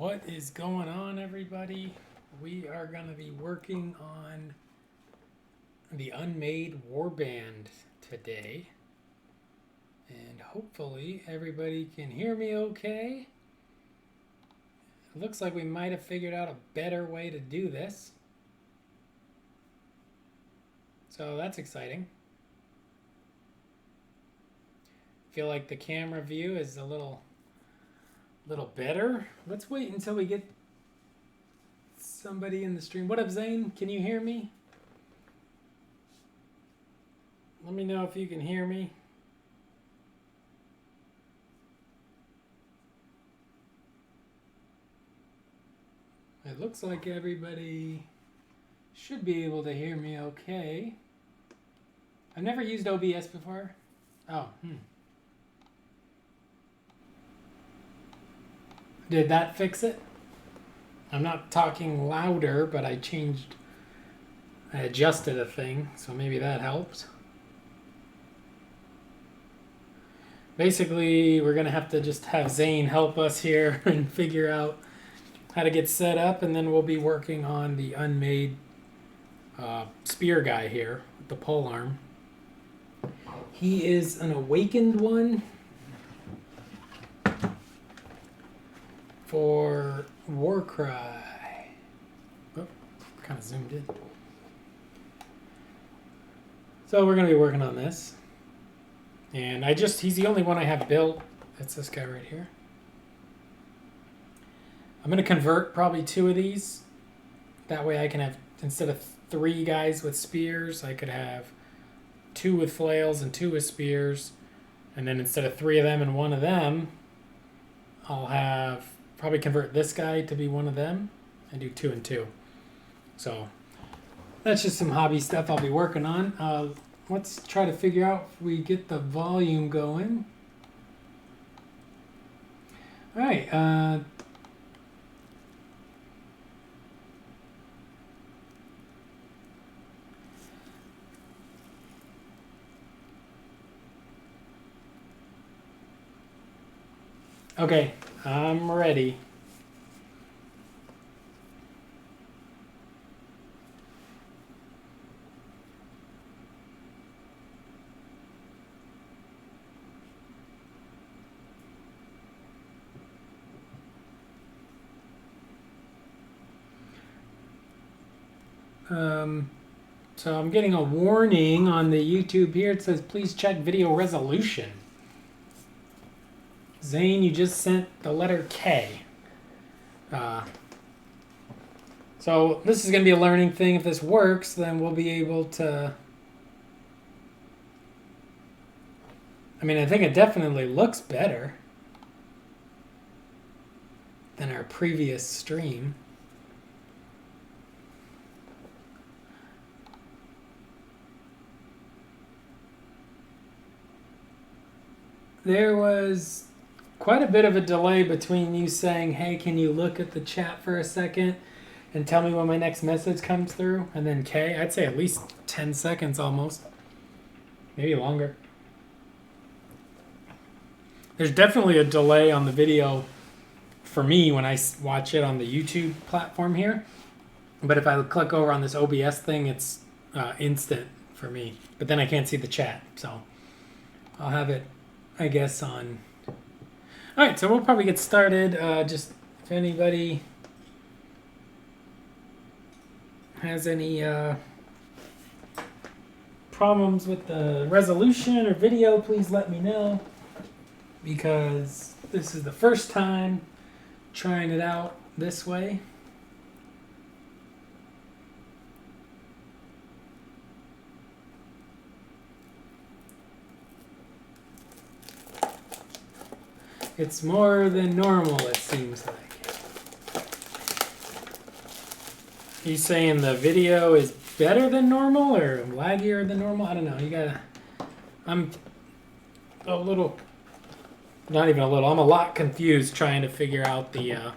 What is going on, everybody? We are going to be working on the Unmade Warband today. And hopefully everybody can hear me okay. It looks like we might have figured out a better way to do this. So that's exciting. Feel like the camera view is a little better. Let's wait until we get somebody in the stream. What up, Zane? Can you hear me? Let me know if you can hear me. It looks like everybody should be able to hear me okay. I've never used OBS before. Oh, Did that fix it? I'm not talking louder, but I adjusted a thing, so maybe that helped. Basically, we're gonna have to just have Zane help us here and figure out how to get set up, and then we'll be working on the Unmade spear guy here with the pole arm. He is an awakened one for Warcry. Oh, kind of zoomed in. So we're going to be working on this. And he's the only one I have built. It's this guy right here. I'm going to convert probably 2 of these. That way I can have, instead of 3 guys with spears, I could have 2 with flails and 2 with spears. And then instead of 3 of them and 1 of them, I'll have probably convert this guy to be 1 of them and do 2 and 2. So that's just some hobby stuff I'll be working on. Let's try to figure out if we get the volume going. All right. Okay, I'm ready. So I'm getting a warning on the YouTube here. It says, please check video resolution. Zane, you just sent the letter K. So this is going to be a learning thing. If this works, then we'll be able to... I mean, I think it definitely looks better than our previous stream. There was quite a bit of a delay between you saying, hey, can you look at the chat for a second and tell me when my next message comes through? And then K, I'd say at least 10 seconds almost. Maybe longer. There's definitely a delay on the video for me when I watch it on the YouTube platform here. But if I click over on this OBS thing, it's instant for me. But then I can't see the chat. So I'll have it, I guess, on... All right, so we'll probably get started. Just if anybody has any problems with the resolution or video, please let me know, because this is the first time trying it out this way. It's more than normal, it seems like. You saying the video is better than normal or laggier than normal? I don't know. You gotta... I'm a little... Not even a little. I'm a lot confused trying to figure out the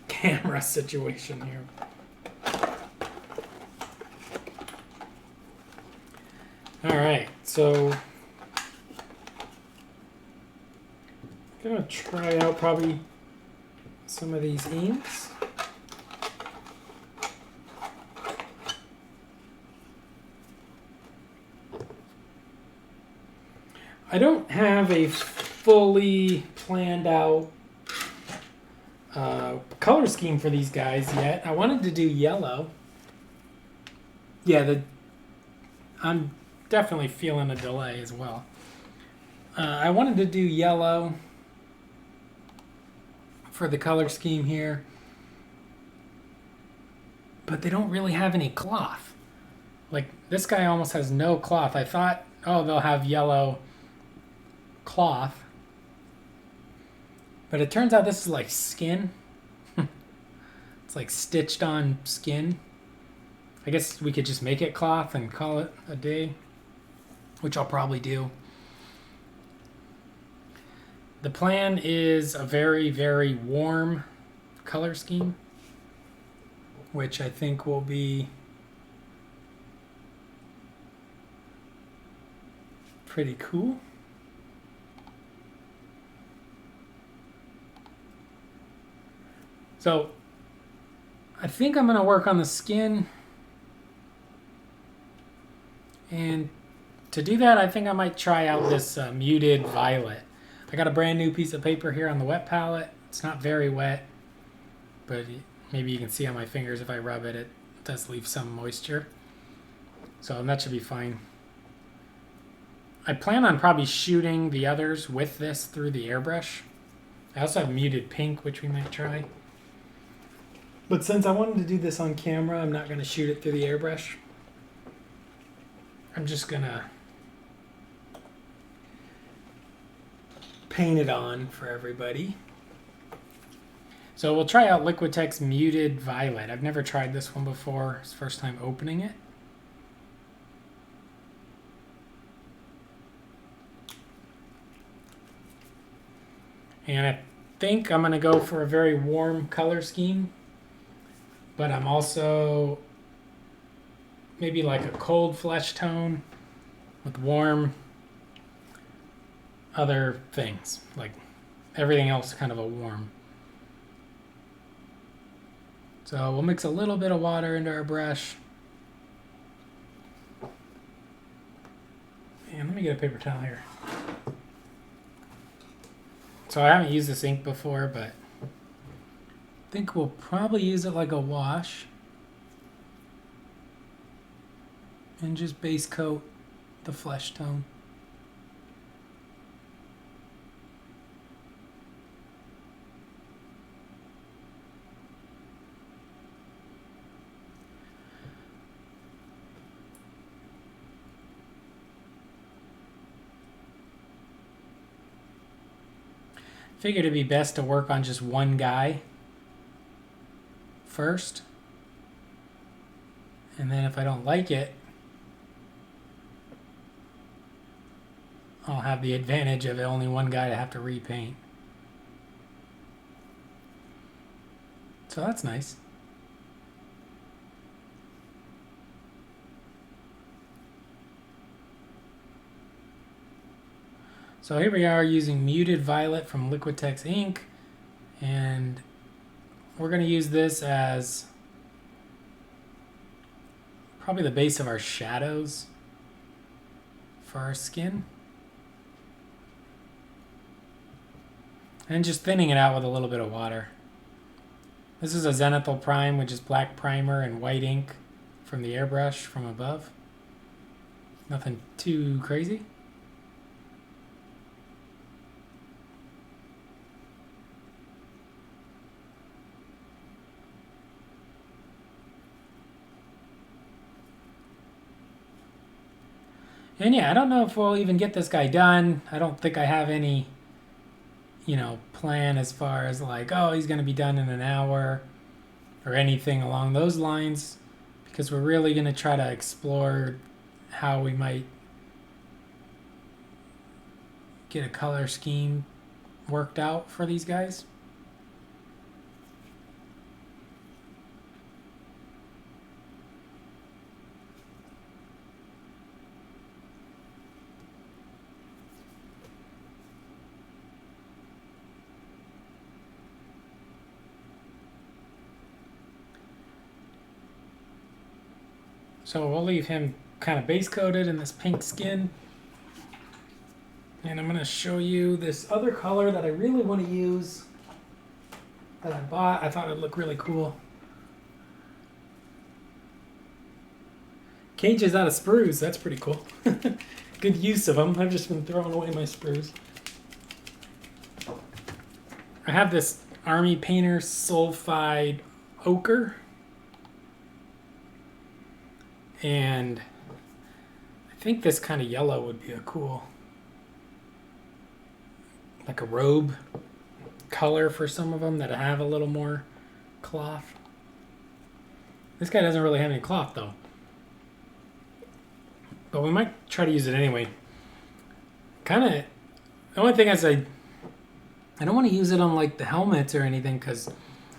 camera situation here. All right, so... I'm gonna try out probably some of these inks. I don't have a fully planned out color scheme for these guys yet. I wanted to do yellow. Yeah, I'm definitely feeling a delay as well. I wanted to do yellow for the color scheme here, but they don't really have any cloth. Like, this guy almost has no cloth. I thought, oh, they'll have yellow cloth, but it turns out this is like skin. It's like stitched on skin. I guess we could just make it cloth and call it a day, which I'll probably do. The plan is a very, very warm color scheme, which I think will be pretty cool. So I think I'm going to work on the skin. And to do that, I think I might try out this muted violet. I got a brand new piece of paper here on the wet palette. It's not very wet, but maybe you can see on my fingers if I rub it, it does leave some moisture. So that should be fine. I plan on probably shooting the others with this through the airbrush. I also have muted pink, which we might try. But since I wanted to do this on camera, I'm not going to shoot it through the airbrush. I'm just going to paint it on for everybody. So we'll try out Liquitex Muted Violet. I've never tried this one before. It's the first time opening it. And I think I'm going to go for a very warm color scheme. But I'm also maybe like a cold flesh tone with warm other things. Like everything else kind of a warm. So we'll mix a little bit of water into our brush. And let me get a paper towel here. So I haven't used this ink before, but I think we'll probably use it like a wash. And just base coat the flesh tone. Figured it'd be best to work on just one guy first. And then if I don't like it, I'll have the advantage of only one guy to have to repaint. So that's nice. So here we are using Muted Violet from Liquitex ink, and we're going to use this as probably the base of our shadows for our skin. And just thinning it out with a little bit of water. This is a Zenithal Prime, which is black primer and white ink from the airbrush from above. Nothing too crazy. And yeah, I don't know if we'll even get this guy done. I don't think I have any, plan as far as like, oh, he's going to be done in an hour or anything along those lines, because we're really going to try to explore how we might get a color scheme worked out for these guys. So we'll leave him kind of base coated in this pink skin. And I'm going to show you this other color that I really want to use that I bought. I thought it would look really cool. Cages out of sprues. That's pretty cool. Good use of them. I've just been throwing away my sprues. I have this Army Painter Sulfide Ochre. And I think this kind of yellow would be a cool, like a robe color for some of them that have a little more cloth. This guy doesn't really have any cloth though. But we might try to use it anyway. Kind of, the only thing is I don't want to use it on like the helmets or anything because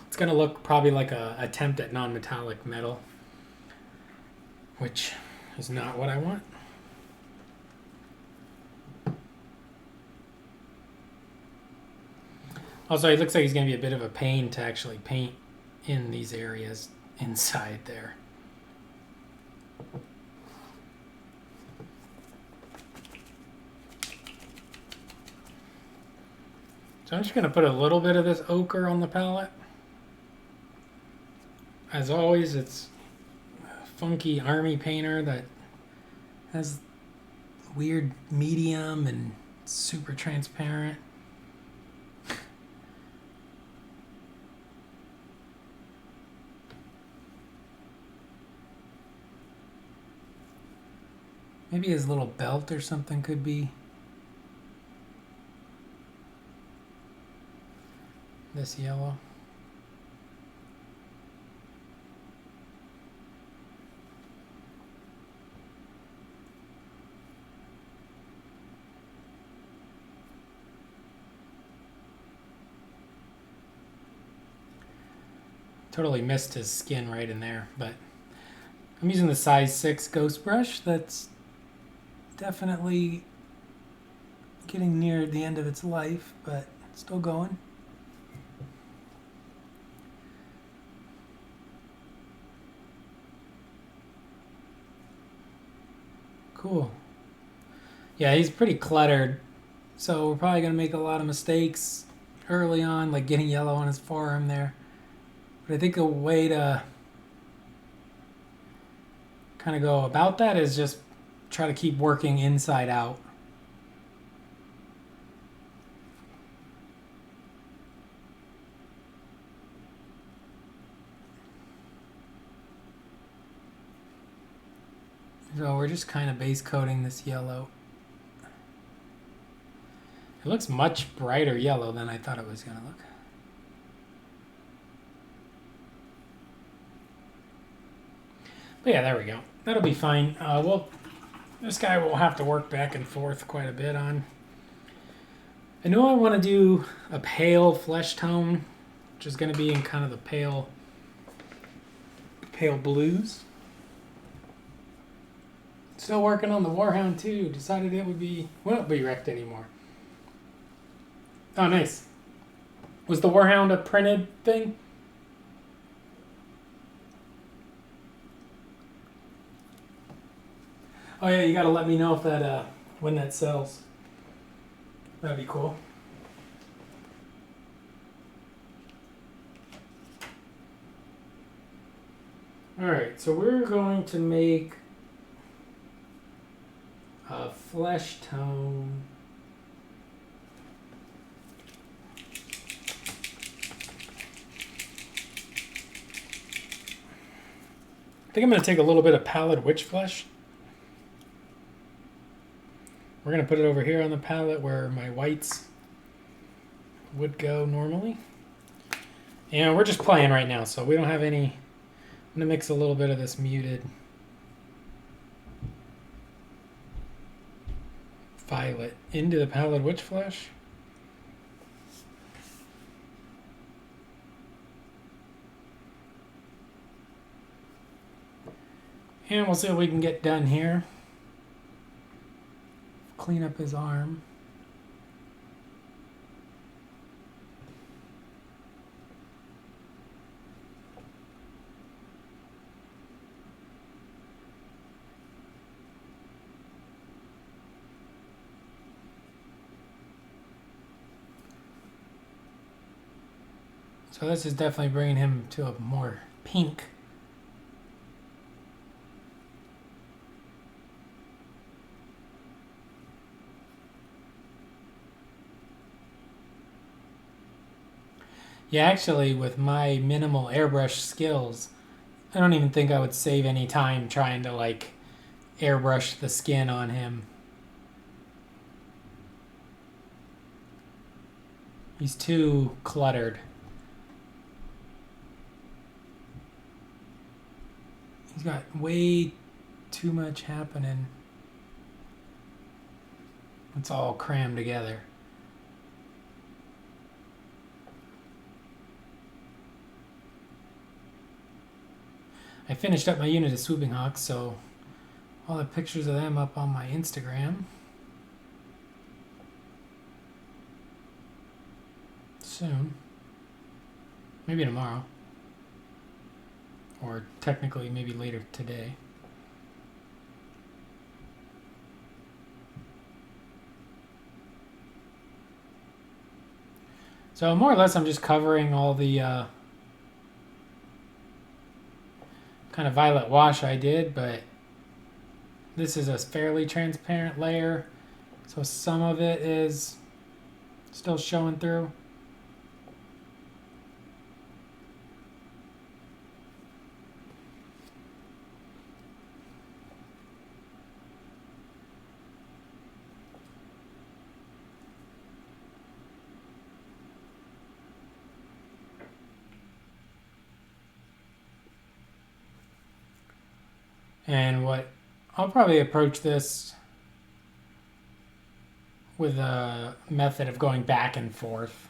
it's going to look probably like a attempt at non-metallic metal, which is not what I want. Also, it looks like he's going to be a bit of a pain to actually paint in these areas inside there. So I'm just going to put a little bit of this ochre on the palette. As always, it's a funky Army Painter that has weird medium and super transparent. Maybe his little belt or something could be this yellow. Totally missed his skin right in there, but I'm using the size 6 ghost brush. That's definitely getting near the end of its life, but still going. Cool. Yeah, he's pretty cluttered, so we're probably going to make a lot of mistakes early on, like getting yellow on his forearm there. But I think a way to kind of go about that is just try to keep working inside out. So we're just kind of base coating this yellow. It looks much brighter yellow than I thought it was going to look. But yeah, there we go. That'll be fine. This guy will have to work back and forth quite a bit on. I know I want to do a pale flesh tone, which is going to be in kind of the pale blues. Still working on the Warhound too. Decided it wouldn't be wrecked anymore. Oh, nice. Was the Warhound a printed thing? Oh yeah, you gotta let me know if that when that sells. That'd be cool. Alright, so we're going to make a flesh tone. I think I'm going to take a little bit of pallid witch flesh. We're going to put it over here on the palette where my whites would go normally. And we're just playing right now, so we don't have any. I'm going to mix a little bit of this muted violet into the pallid witch flesh. And we'll see what we can get done here. Clean up his arm. So this is definitely bringing him to a more pink. Yeah, actually, with my minimal airbrush skills, I don't even think I would save any time trying to, like, airbrush the skin on him. He's too cluttered. He's got way too much happening. It's all crammed together. I finished up my unit of swooping hawks, so all the pictures of them up on my Instagram soon. Maybe tomorrow. Or technically maybe later today. So more or less I'm just covering all the kind of violet wash I did, but this is a fairly transparent layer, so some of it is still showing through. And what I'll probably approach this with a method of going back and forth.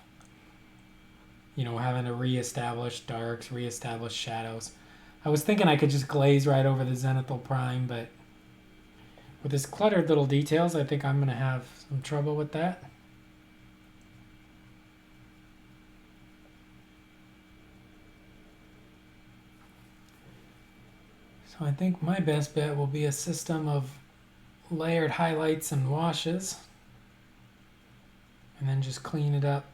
You know, having to reestablish darks, reestablish shadows. I was thinking I could just glaze right over the zenithal prime, but with this cluttered little details, I think I'm going to have some trouble with that. So I think my best bet will be a system of layered highlights and washes, and then just clean it up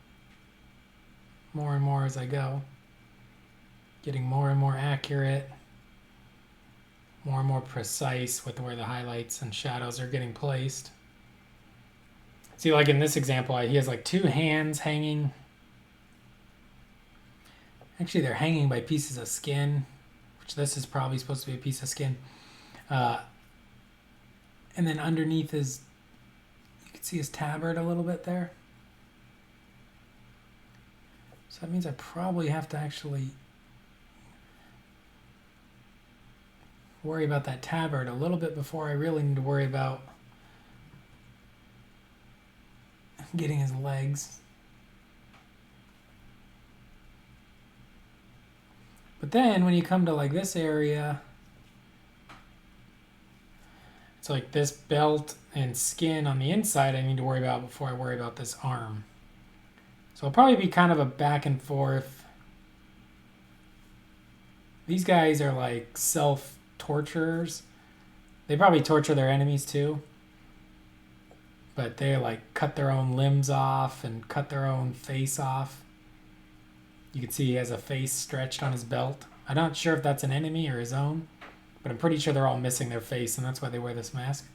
more and more as I go, getting more and more accurate, more and more precise with where the highlights and shadows are getting placed. See, like in this example, he has like two hands hanging. Actually, they're hanging by pieces of skin, which this is probably supposed to be a piece of skin. And then underneath his, you can see his tabard a little bit there. So that means I probably have to actually worry about that tabard a little bit before I really need to worry about getting his legs. But then when you come to like this area, it's like this belt and skin on the inside I need to worry about before I worry about this arm. So it'll probably be kind of a back and forth. These guys are like self-torturers. They probably torture their enemies too. But they like cut their own limbs off and cut their own face off. You can see he has a face stretched on his belt. I'm not sure if that's an enemy or his own, but I'm pretty sure they're all missing their face, and that's why they wear this mask.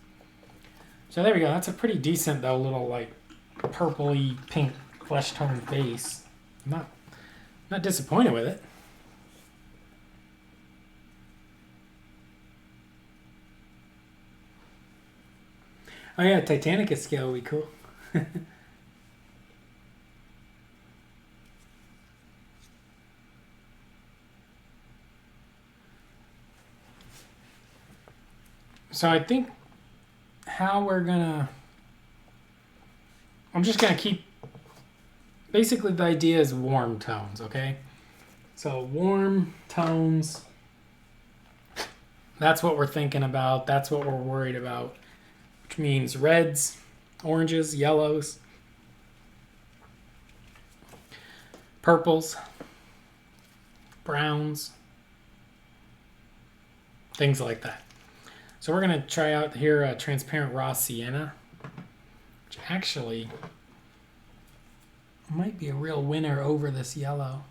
So there we go. That's a pretty decent, though, little like purpley pink flesh tone face. I'm not disappointed with it. Oh yeah, Titanicus scale would be cool. So I think how we're gonna, I'm just gonna keep, basically the idea is warm tones, okay? So warm tones, that's what we're thinking about, that's what we're worried about, which means reds, oranges, yellows, purples, browns, things like that. So we're going to try out here a transparent raw sienna, which actually might be a real winner over this yellow.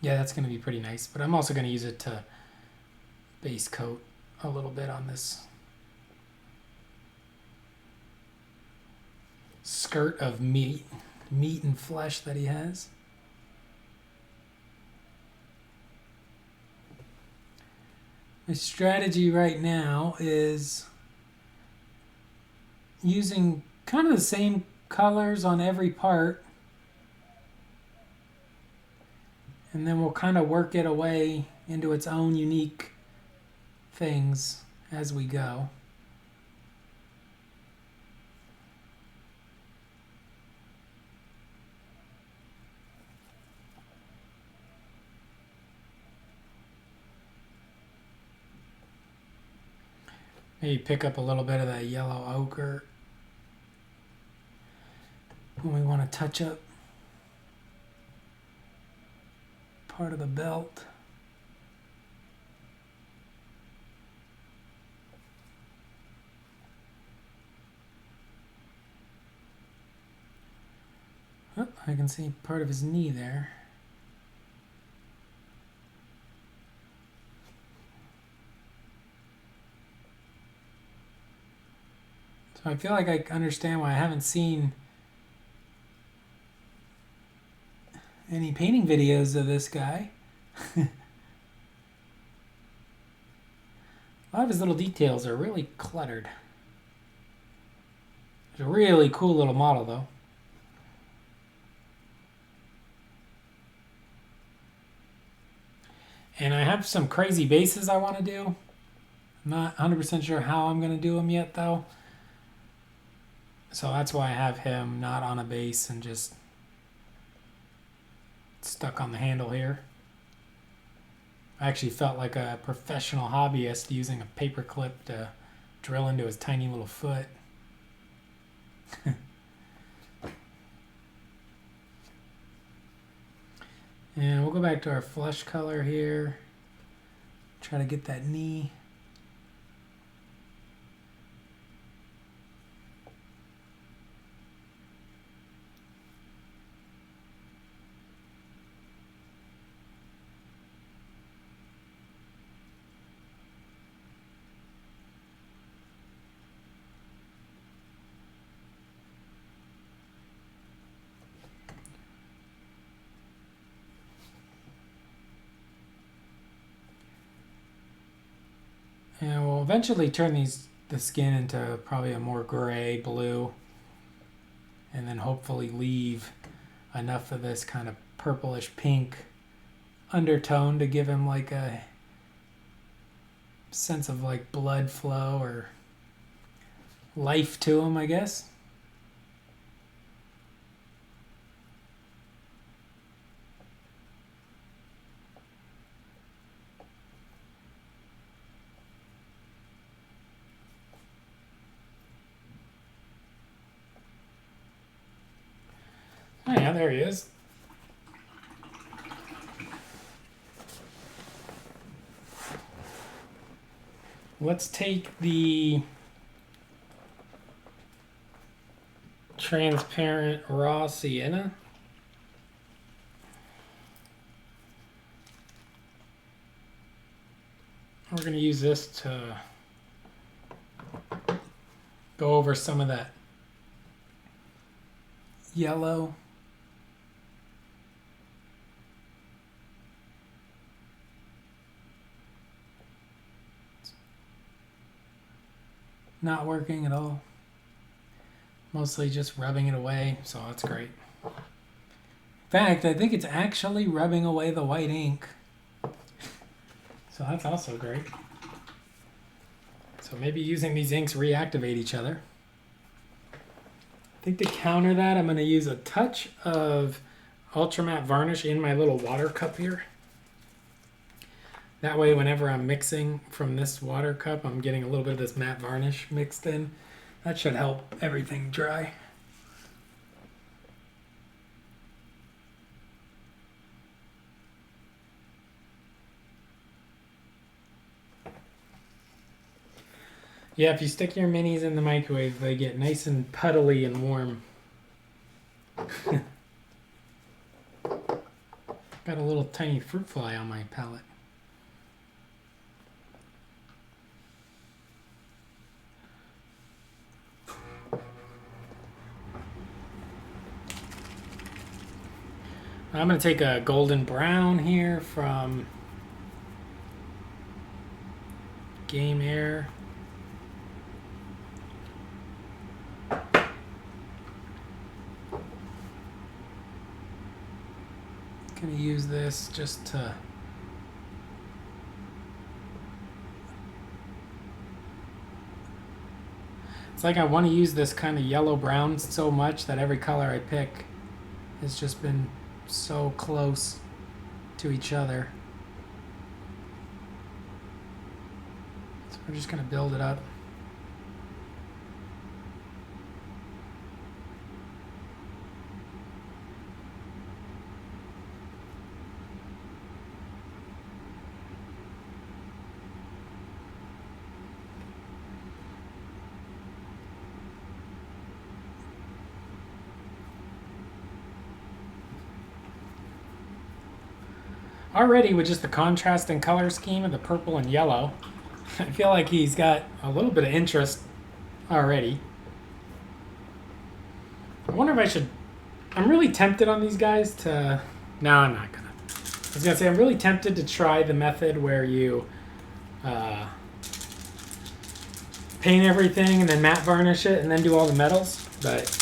Yeah, that's going to be pretty nice. But I'm also going to use it to base coat a little bit on this skirt of meat and flesh that he has. My strategy right now is using kind of the same colors on every part, and then we'll kind of work it away into its own unique things as we go. Maybe pick up a little bit of that yellow ochre when we want to touch up part of the belt. Oh, I can see part of his knee there. So I feel like I understand why I haven't seen any painting videos of this guy. A lot of his little details are really cluttered. It's a really cool little model though. And I have some crazy bases I want to do. I'm not 100% sure how I'm going to do them yet though. So that's why I have him not on a base and just stuck on the handle here. I actually felt like a professional hobbyist using a paper clip to drill into his tiny little foot. And we'll go back to our flesh color here. Try to get that knee. And we'll eventually turn the skin into probably a more gray blue, and then hopefully leave enough of this kind of purplish pink undertone to give him like a sense of like blood flow or life to him, I guess. Oh yeah, there he is. Let's take the transparent raw sienna. We're going to use this to go over some of that yellow. Not working at all. Mostly just rubbing it away, so that's great. In fact, I think it's actually rubbing away the white ink. So that's also great. So maybe using these inks reactivate each other. I think to counter that, I'm going to use a touch of ultra matte varnish in my little water cup here. That way, whenever I'm mixing from this water cup, I'm getting a little bit of this matte varnish mixed in. That should help everything dry. Yeah, if you stick your minis in the microwave, they get nice and puddly and warm. Got a little tiny fruit fly on my palette. I'm going to take a golden brown here from Game Air. Going to use this just to it's like I want to use this kind of yellow brown so much that every color I pick has just been so close to each other. So we're just going to build it up. Already with just the contrast and color scheme of the purple and yellow, I feel like he's got a little bit of interest already. I wonder if I should... I'm really tempted on these guys to... No, I'm not gonna. I was gonna say I'm really tempted to try the method where you paint everything and then matte varnish it and then do all the metals, but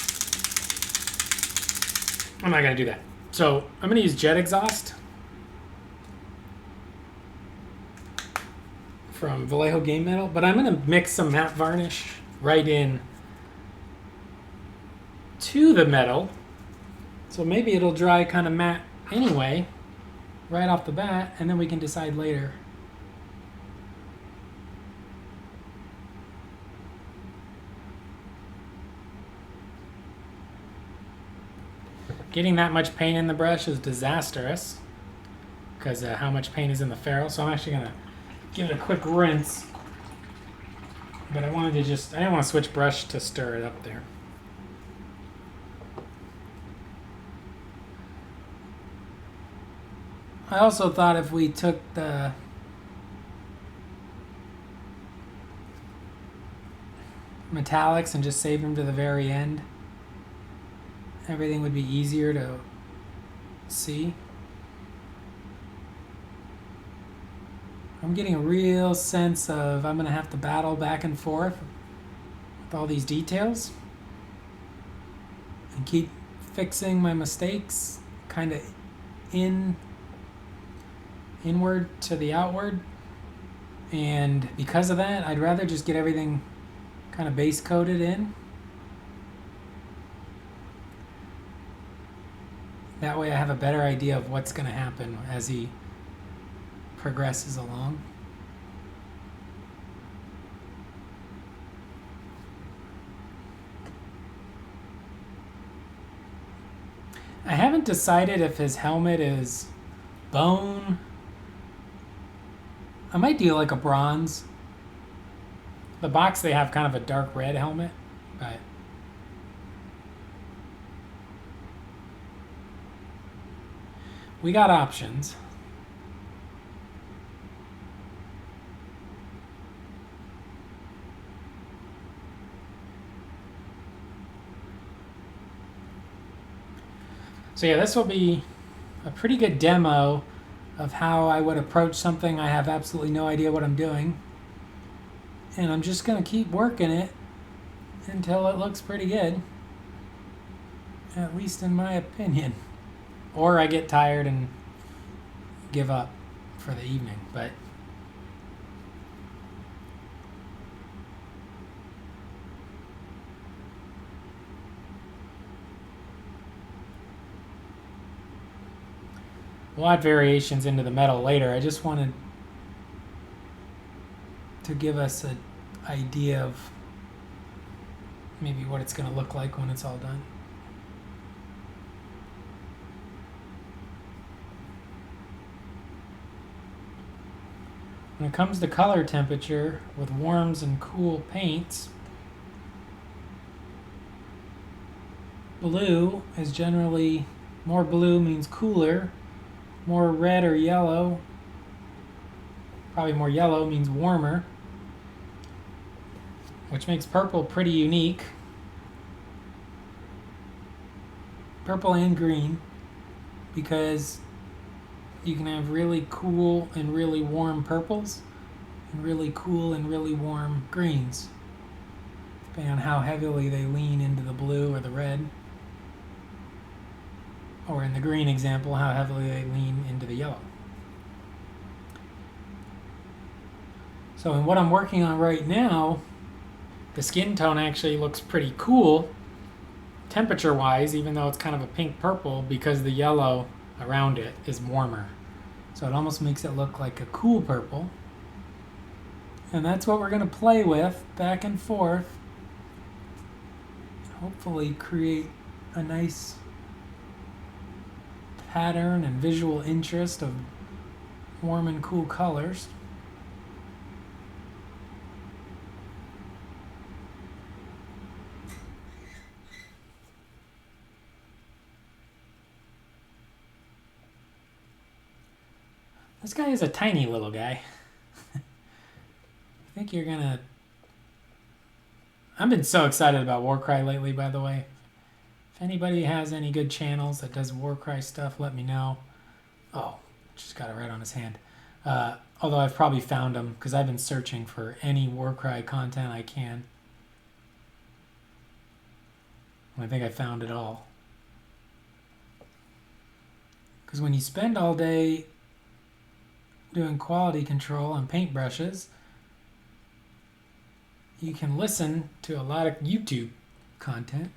I'm not gonna do that. So I'm gonna use jet exhaust from Vallejo Game Metal, but I'm going to mix some matte varnish right in to the metal, so maybe it'll dry kind of matte anyway, right off the bat, and then we can decide later. Getting that much paint in the brush is disastrous because how much paint is in the ferrule, so I'm actually going to give it a quick rinse, but I didn't want to switch brush to stir it up there. I also thought if we took the metallics and just saved them to the very end, everything would be easier to see. I'm getting a real sense of I'm going to have to battle back and forth with all these details and keep fixing my mistakes kind of inward to the outward. And because of that, I'd rather just get everything kind of base coated in. That way I have a better idea of what's going to happen as he progresses along. I haven't decided if his helmet is bone. I might do like a bronze. The box they have kind of a dark red helmet, but we got options. So yeah, this will be a pretty good demo of how I would approach something I have absolutely no idea what I'm doing. And I'm just going to keep working it until it looks pretty good. At least in my opinion. Or I get tired and give up for the evening. But we'll add variations into the metal later. I just wanted to give us an idea of maybe what it's going to look like when it's all done. When it comes to color temperature with warms and cool paints, blue is generally, more blue means cooler, more red or yellow. Probably more yellow means warmer, which makes purple pretty unique. Purple and green, because you can have really cool and really warm purples and really cool and really warm greens, depending on how heavily they lean into the blue or the red. Or in the green example, how heavily they lean into the yellow. So in what I'm working on right now, the skin tone actually looks pretty cool temperature-wise, even though it's kind of a pink purple, because the yellow around it is warmer. So it almost makes it look like a cool purple. And that's what we're going to play with back and forth. Hopefully create a nice pattern and visual interest of warm and cool colors. This guy is a tiny little guy. I think you're gonna... I've been so excited about Warcry lately, by the way. If anybody has any good channels that does Warcry stuff, let me know. Oh, just got it right on his hand. Although I've probably found them, because I've been searching for any Warcry content I can. I think I found it all. Because when you spend all day doing quality control on paintbrushes, you can listen to a lot of YouTube content.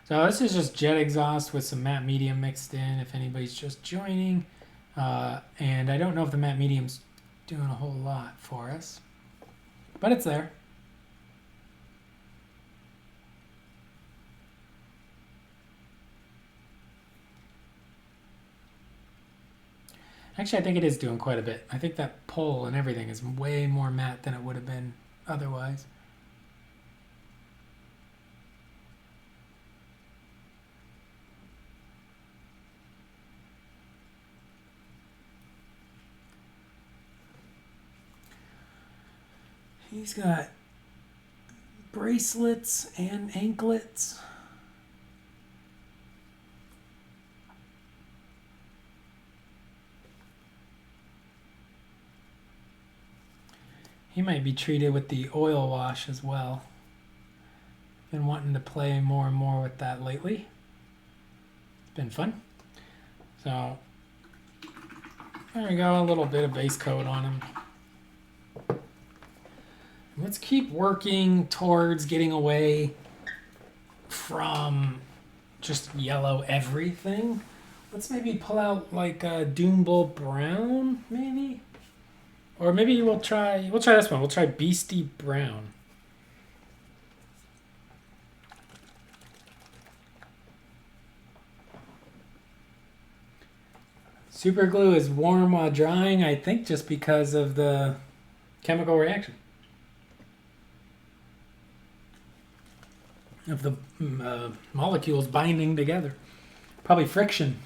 So this is just jet exhaust with some matte medium mixed in, if anybody's just joining. And I don't know if the matte medium's doing a whole lot for us, but it's there. Actually, I think it is doing quite a bit. I think that pole and everything is way more matte than it would have been otherwise. He's got bracelets and anklets. He might be treated with the oil wash as well. Been wanting to play more and more with that lately. It's been fun. So there we go, a little bit of base coat on him. Let's keep working towards getting away from just yellow everything. Let's maybe pull out like a Doombull Brown, maybe? Or maybe we'll try this one. We'll try Beastie Brown. Super glue is warm while drying, I think just because of the chemical reaction of the molecules binding together. Probably friction.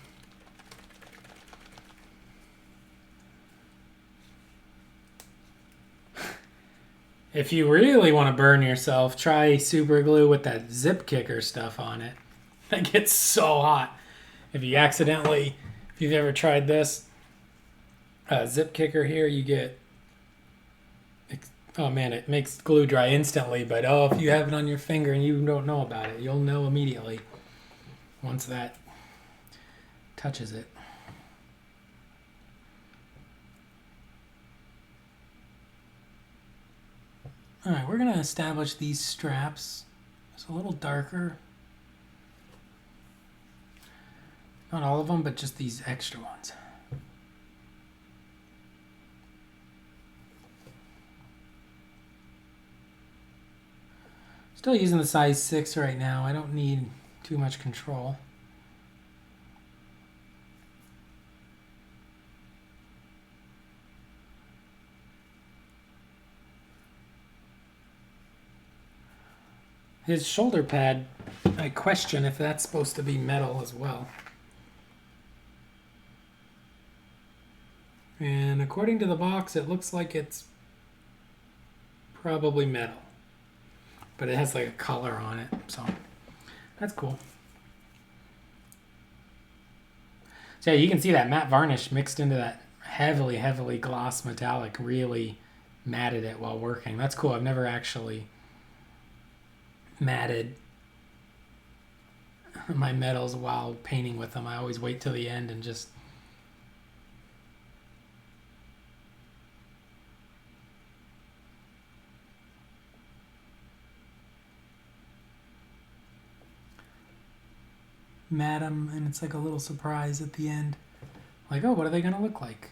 If you really want to burn yourself, try super glue with that zip kicker stuff on it. That gets so hot. If you've ever tried this zip kicker here, you get, oh man, it makes glue dry instantly, but if you have it on your finger and you don't know about it, you'll know immediately once that touches it. All right, we're going to establish these straps. It's a little darker. Not all of them, but just these extra ones. Still using the size 6 right now. I don't need too much control. His shoulder pad I question if that's supposed to be metal as well. And according to the box, it looks like it's probably metal. But it has like a color on it, so that's cool. So yeah, you can see that matte varnish mixed into that heavily gloss metallic really matted it while working. That's cool. I've never actually matted my metals while painting with them. I always wait till the end and just matte them, and it's like a little surprise at the end. Like, oh, what are they going to look like?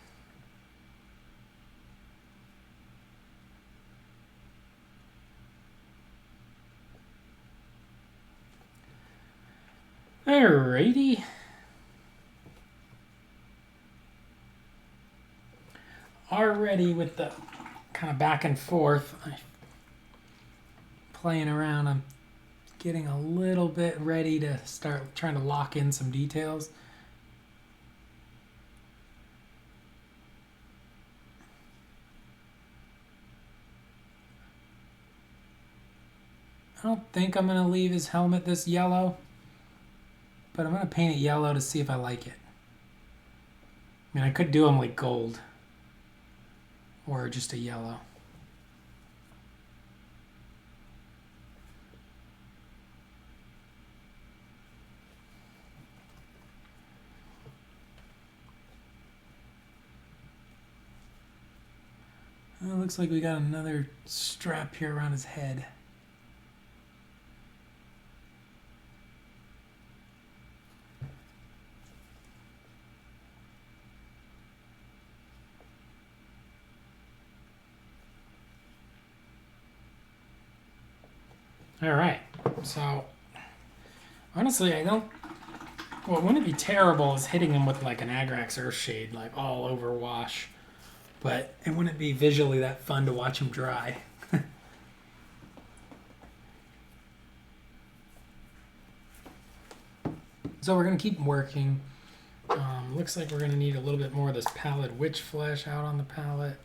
Alrighty. Already with the kind of back and forth, playing around, I'm getting a little bit ready to start trying to lock in some details. I don't think I'm going to leave his helmet this yellow, but I'm going to paint it yellow to see if I like it. I mean, I could do him like gold or just a yellow. It looks like we got another strap here around his head. All right, so honestly, I don't. What wouldn't be terrible is hitting him with like an Agrax Earthshade, like all over wash, but it wouldn't be visually that fun to watch him dry. So we're gonna keep working. Looks like we're gonna need a little bit more of this pallid witch flesh out on the palette.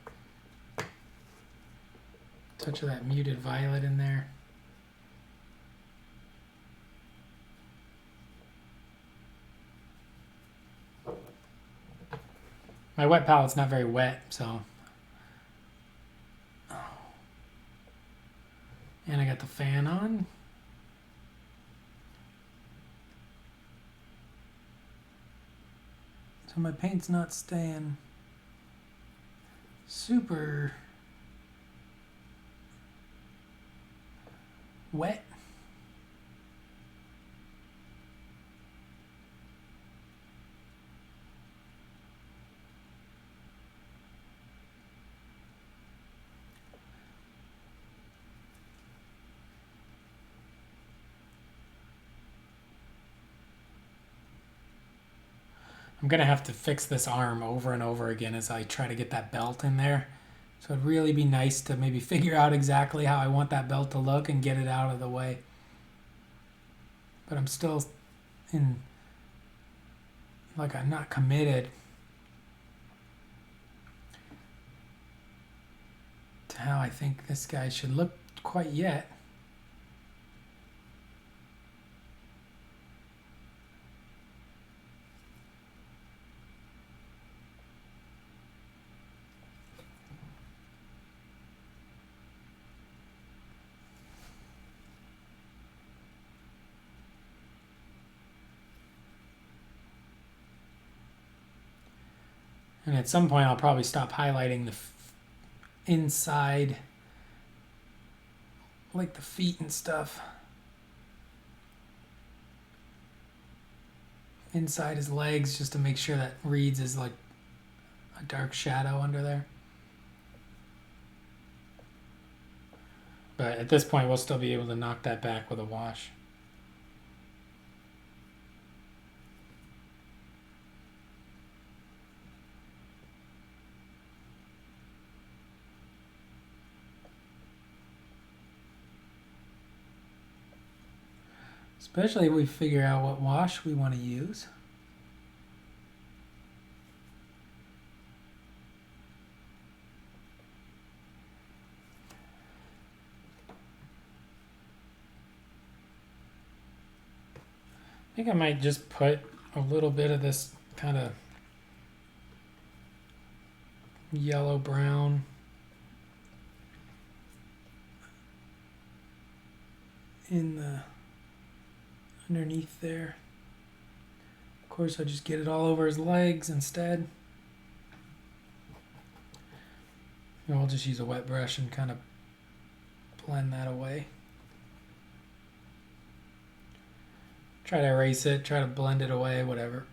Touch of that muted violet in there. My wet palette's not very wet, so. And I got the fan on. So my paint's not staying super wet. I'm gonna have to fix this arm over and over again as I try to get that belt in there. So it'd really be nice to maybe figure out exactly how I want that belt to look and get it out of the way. But I'm still in, like, I'm not committed to how I think this guy should look quite yet. And at some point, I'll probably stop highlighting the inside, like the feet and stuff. Inside his legs, just to make sure that reads as like a dark shadow under there. But at this point, we'll still be able to knock that back with a wash. Especially if we figure out what wash we want to use. I think I might just put a little bit of this kind of yellow brown in the underneath there. Of course, I'll just get it all over his legs instead. And I'll just use a wet brush and kind of blend that away. Try to erase it, try to blend it away, whatever.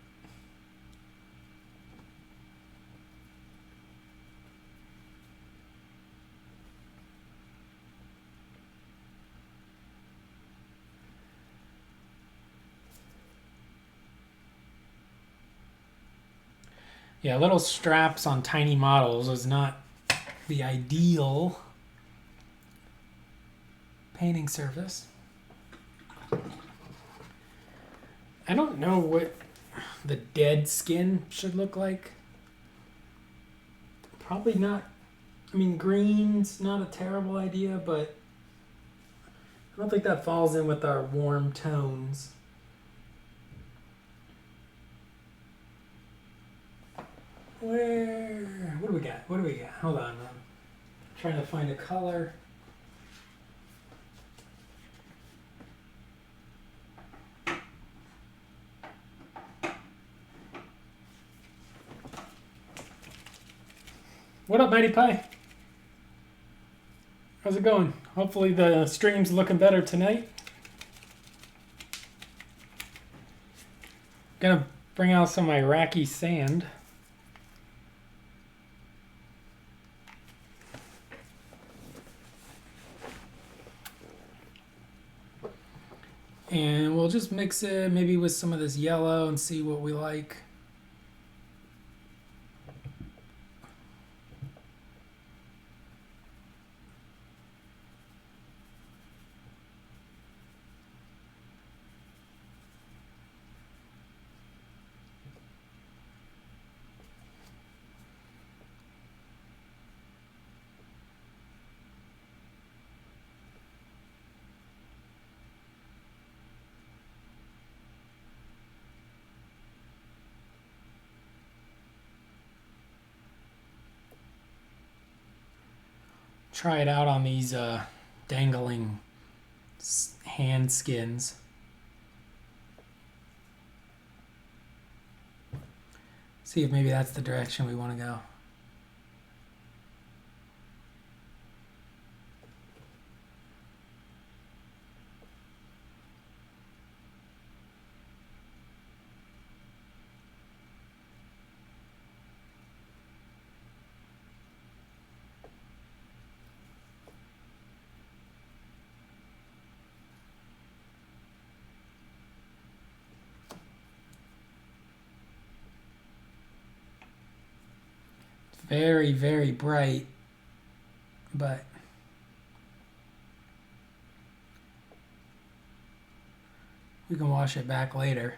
Yeah, little straps on tiny models is not the ideal painting surface. I don't know what the dead skin should look like. Probably not. I mean, green's not a terrible idea, but I don't think that falls in with our warm tones. What do we got? What do we got? Hold on. I'm trying to find a color. What up, Mighty Pie? How's it going? Hopefully the stream's looking better tonight. Gonna bring out some Iraqi sand. And we'll just mix it maybe with some of this yellow and see what we like. Try it out on these dangling hand skins. See if maybe that's the direction we want to go. Very, very bright, but we can wash it back later.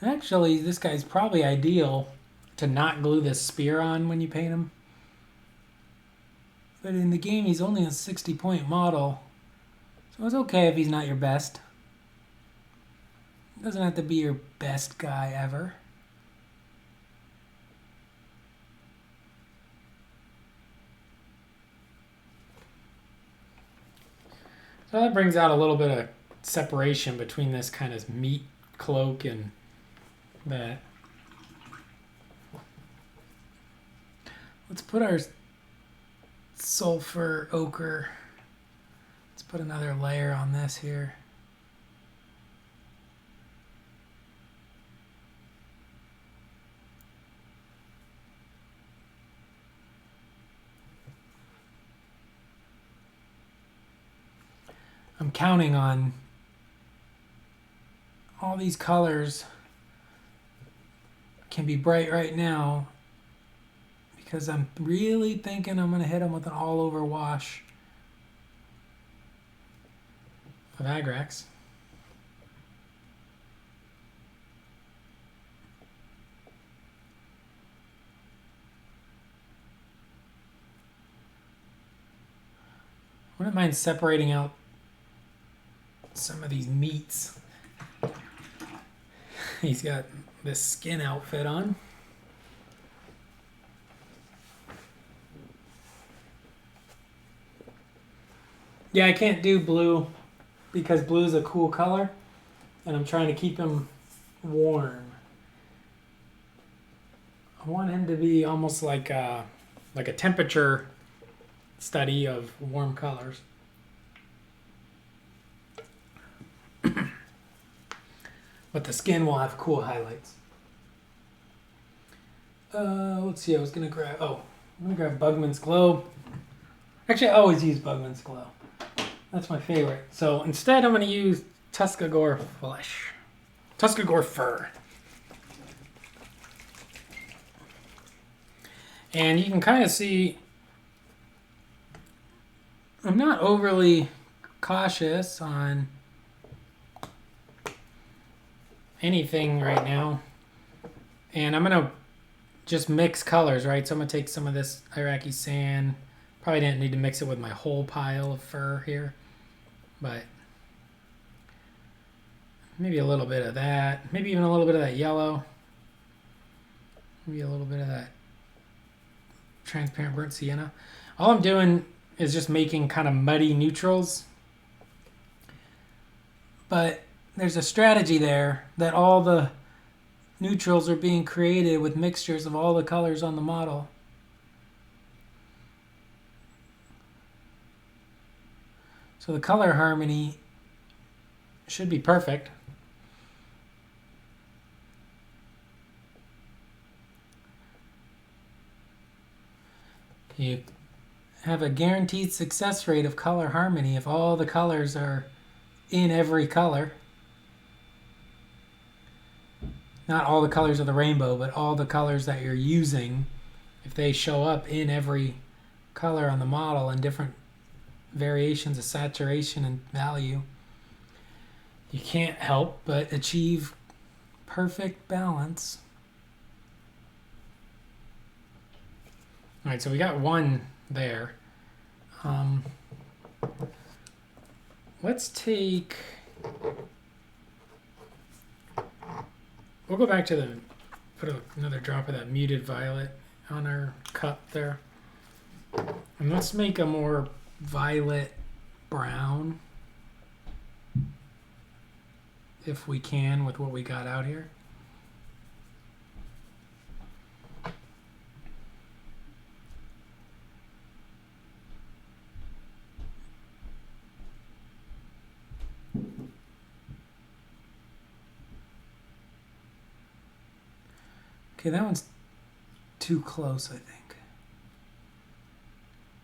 Actually, this guy's probably ideal to not glue this spear on when you paint him. But in the game, he's only a 60-point model, so it's okay if he's not your best. Doesn't have to be your best guy ever. So that brings out a little bit of separation between this kind of meat cloak and that. Let's put our sulfur ochre. Let's put another layer on this here. I'm counting on all these colors can be bright right now because I'm really thinking I'm going to hit them with an all-over wash of Agrax. I wouldn't mind separating out some of these meats. He's got this skin outfit on. Yeah, I can't do blue because blue is a cool color, and I'm trying to keep him warm. I want him to be almost like a temperature study of warm colors. But the skin will have cool highlights. Let's see, I was gonna grab, I'm gonna grab Bugman's Glow. Actually, I always use Bugman's Glow. That's my favorite. So instead, I'm gonna use Tuscarora Flesh. Tuscarora Fur. And you can kind of see, I'm not overly cautious on anything right now. And I'm going to just mix colors, right? So I'm going to take some of this Iraqi sand. Probably didn't need to mix it with my whole pile of fur here. But maybe a little bit of that. Maybe even a little bit of that yellow. Maybe a little bit of that transparent burnt sienna. All I'm doing is just making kind of muddy neutrals. But there's a strategy there that all the neutrals are being created with mixtures of all the colors on the model. So the color harmony should be perfect. You have a guaranteed success rate of color harmony if all the colors are in every color. Not all the colors of the rainbow, but all the colors that you're using, if they show up in every color on the model and different variations of saturation and value, you can't help but achieve perfect balance. All right, so we got one there. Let's take... We'll go back to put another drop of that muted violet on our cup there. And let's make a more violet brown, if we can, with what we got out here. Okay, that one's too close, I think.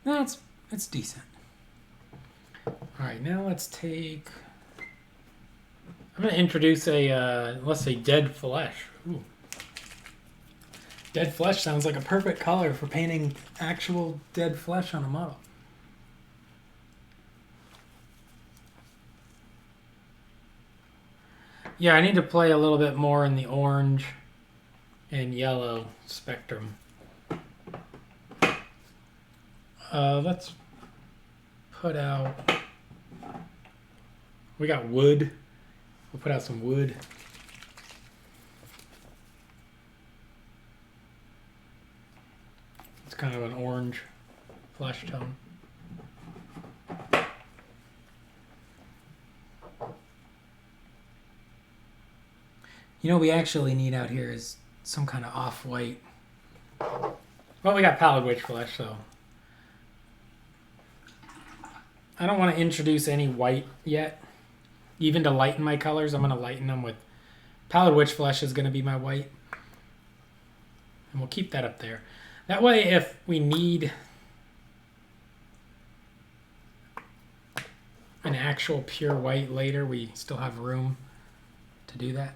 No, it's decent. All right, now let's take... I'm going to introduce a, let's say, dead flesh. Ooh. Dead flesh sounds like a perfect color for painting actual dead flesh on a model. Yeah, I need to play a little bit more in the orange and yellow spectrum. Let's put out... We got wood. We'll put out some wood. It's kind of an orange flesh tone. You know what we actually need out here is some kind of off-white. Well, we got pallid witch flesh, so I don't want to introduce any white yet. Even to lighten my colors, I'm going to lighten them with pallid witch flesh is going to be my white. And we'll keep that up there. That way, if we need an actual pure white later, we still have room to do that.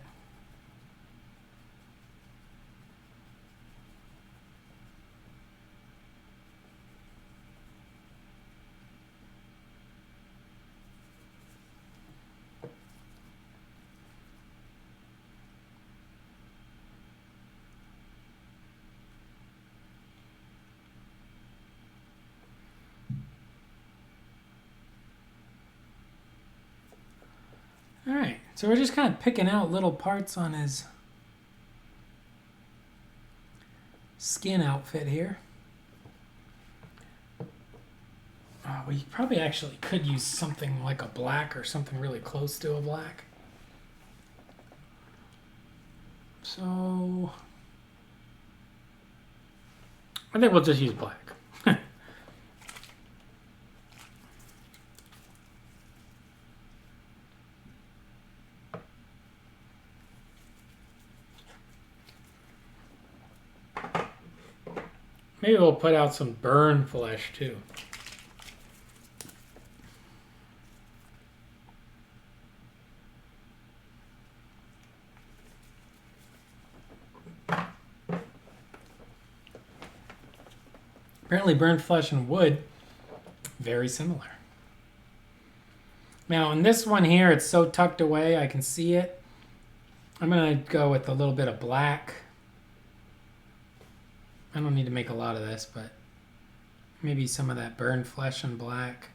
Alright, so we're just kind of picking out little parts on his skin outfit here. We probably actually could use something like a black or something really close to a black. So I think we'll just use black. Maybe we'll put out some burn flesh too. Apparently burnt flesh and wood, very similar. Now in this one here, it's so tucked away I can see it. I'm gonna go with a little bit of black. I don't need to make a lot of this, but maybe some of that burned flesh and black.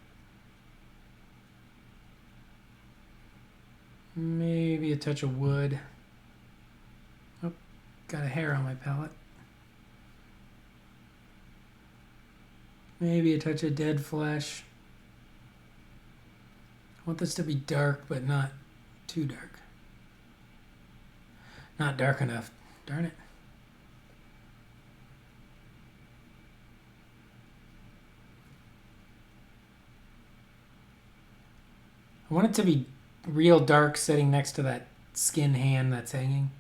Maybe a touch of wood. Oh, got a hair on my palette. Maybe a touch of dead flesh. I want this to be dark, but not too dark. Not dark enough. Darn it. I want it to be real dark sitting next to that skin hand that's hanging.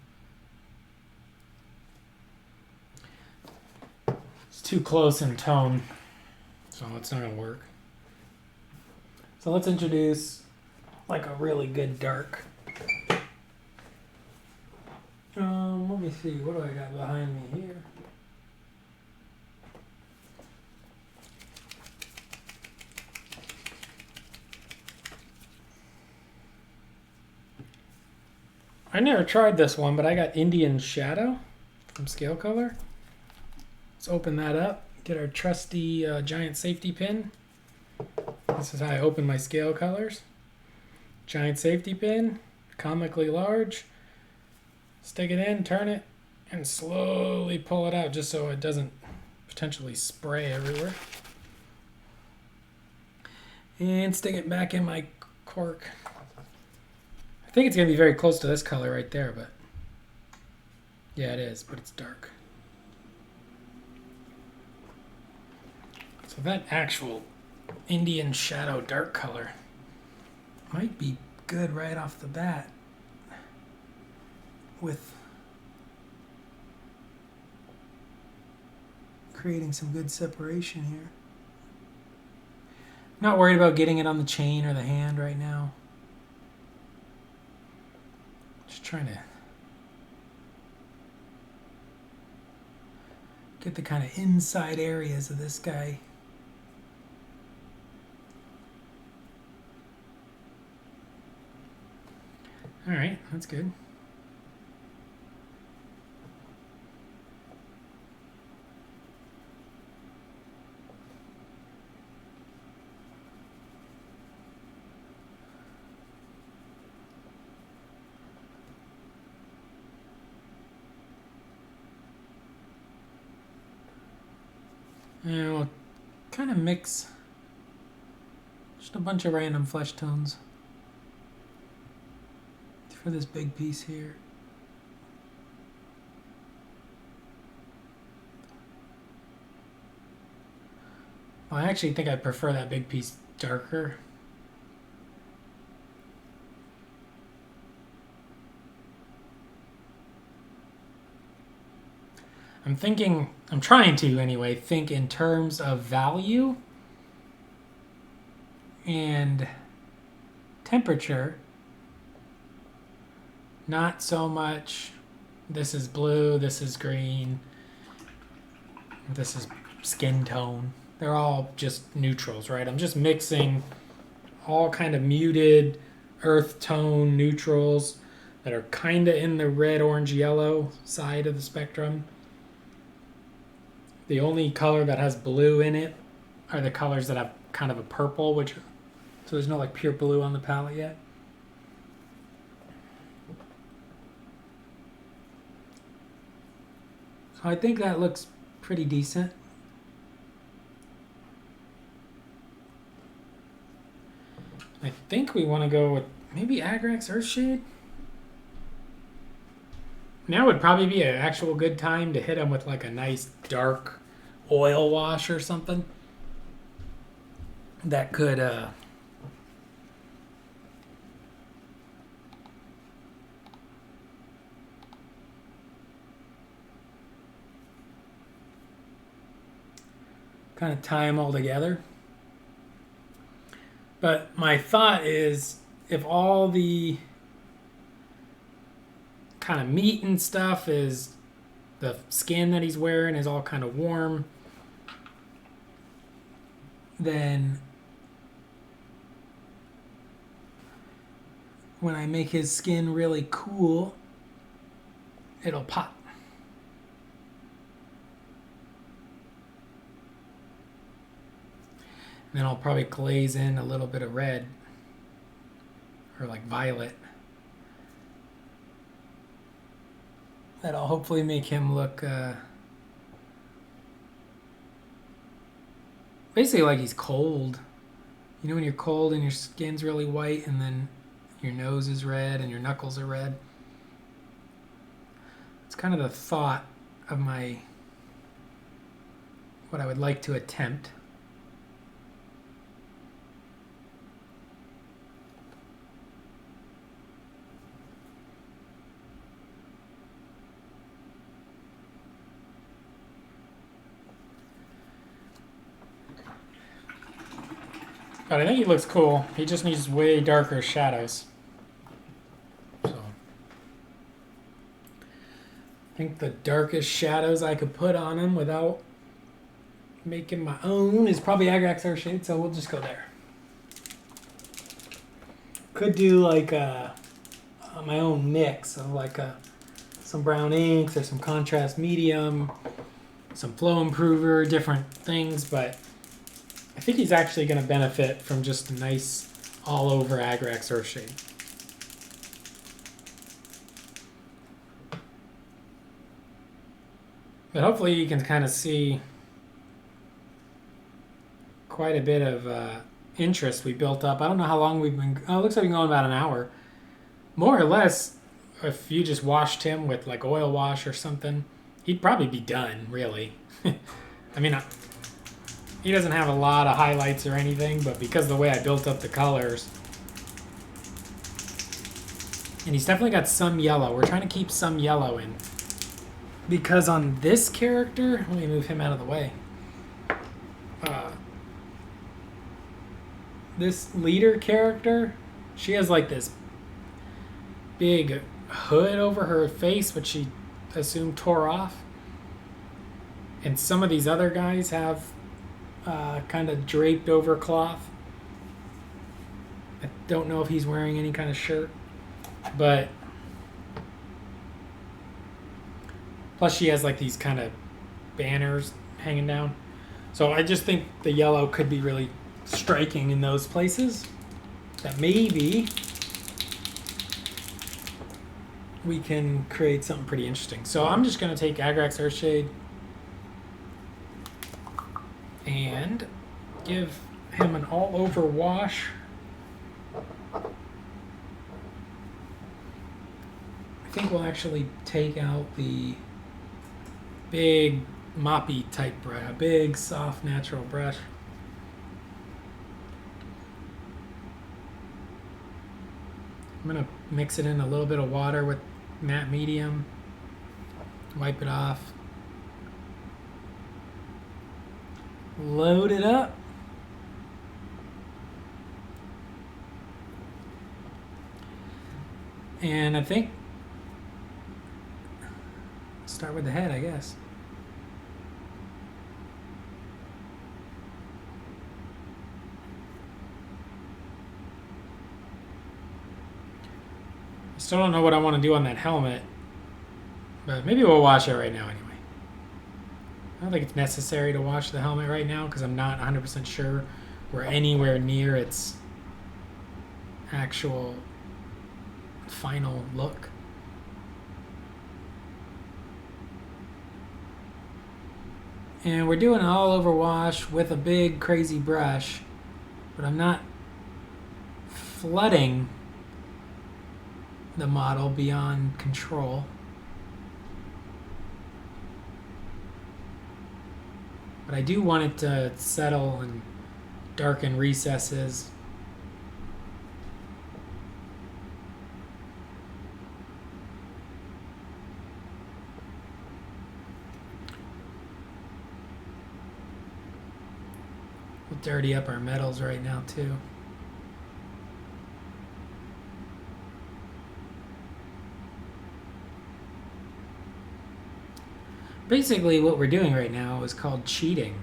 It's too close in tone, so it's not going to work. So let's introduce like a really good dark. Let me see, what do I got behind me here? I never tried this one, but I got Indian Shadow from Scale Color. Let's open that up, get our trusty giant safety pin. This is how I open my Scale Colors. Giant safety pin, comically large. Stick it in, turn it, and slowly pull it out just so it doesn't potentially spray everywhere. And stick it back in my cork. I think it's going to be very close to this color right there, but yeah, it is, but it's dark. So that actual Indian Shadow dark color might be good right off the bat with creating some good separation here. Not worried about getting it on the chain or the hand right now. Just trying to get the kind of inside areas of this guy. All right, that's good. And we'll kind of mix just a bunch of random flesh tones for this big piece here. Well, I actually think I prefer that big piece darker. I'm trying to anyway, think in terms of value and temperature. Not so much this is blue, this is green, this is skin tone. They're all just neutrals, right? I'm just mixing all kind of muted earth tone neutrals that are kind of in the red, orange, yellow side of the spectrum. The only color that has blue in it are the colors that have kind of a purple, so there's no like pure blue on the palette yet. I think that looks pretty decent. I think we want to go with maybe Agrax Earthshade. Now would probably be an actual good time to hit him with like a nice dark oil wash or something. That could kind of tie them all together. But my thought is, if all the kind of meat and stuff is the skin that he's wearing is all kind of warm, then when I make his skin really cool, it'll pop. And then I'll probably glaze in a little bit of red or like violet. That'll hopefully make him look basically like he's cold. You know when you're cold and your skin's really white and then your nose is red and your knuckles are red? It's kind of the thought of what I would like to attempt. But I think he looks cool. He just needs way darker shadows. So I think the darkest shadows I could put on him without making my own is probably Agrax Earthshade, so we'll just go there. Could do like my own mix of like some brown inks or some contrast medium, some flow improver, different things, but I think he's actually going to benefit from just a nice all-over Agrax Earthshade. But hopefully you can kind of see quite a bit of interest we built up. I don't know how long we've been... Oh, it looks like we've been going about an hour. More or less, if you just washed him with like oil wash or something, he'd probably be done, really. I mean... He doesn't have a lot of highlights or anything, but because of the way I built up the colors. And he's definitely got some yellow. We're trying to keep some yellow in. Because on this character, let me move him out of the way. This leader character, she has like this big hood over her face, which she assumed tore off. And some of these other guys have kind of draped over cloth. I don't know if he's wearing any kind of shirt, but plus she has like these kind of banners hanging down. So I just think the yellow could be really striking in those places. That maybe we can create something pretty interesting. So I'm just going to take Agrax Earthshade and give him an all-over wash. I think we'll actually take out the big moppy type brush, a big soft natural brush. I'm going to mix it in a little bit of water with matte medium, wipe it off. Load it up. And I think start with the head, I guess. I still don't know what I want to do on that helmet, but maybe we'll wash it right now anyway. I don't think it's necessary to wash the helmet right now because I'm not 100% sure we're anywhere near its actual final look. And we're doing an all over wash with a big crazy brush, but I'm not flooding the model beyond control. But I do want it to settle and darken recesses. We'll dirty up our metals right now too. Basically what we're doing right now is called cheating.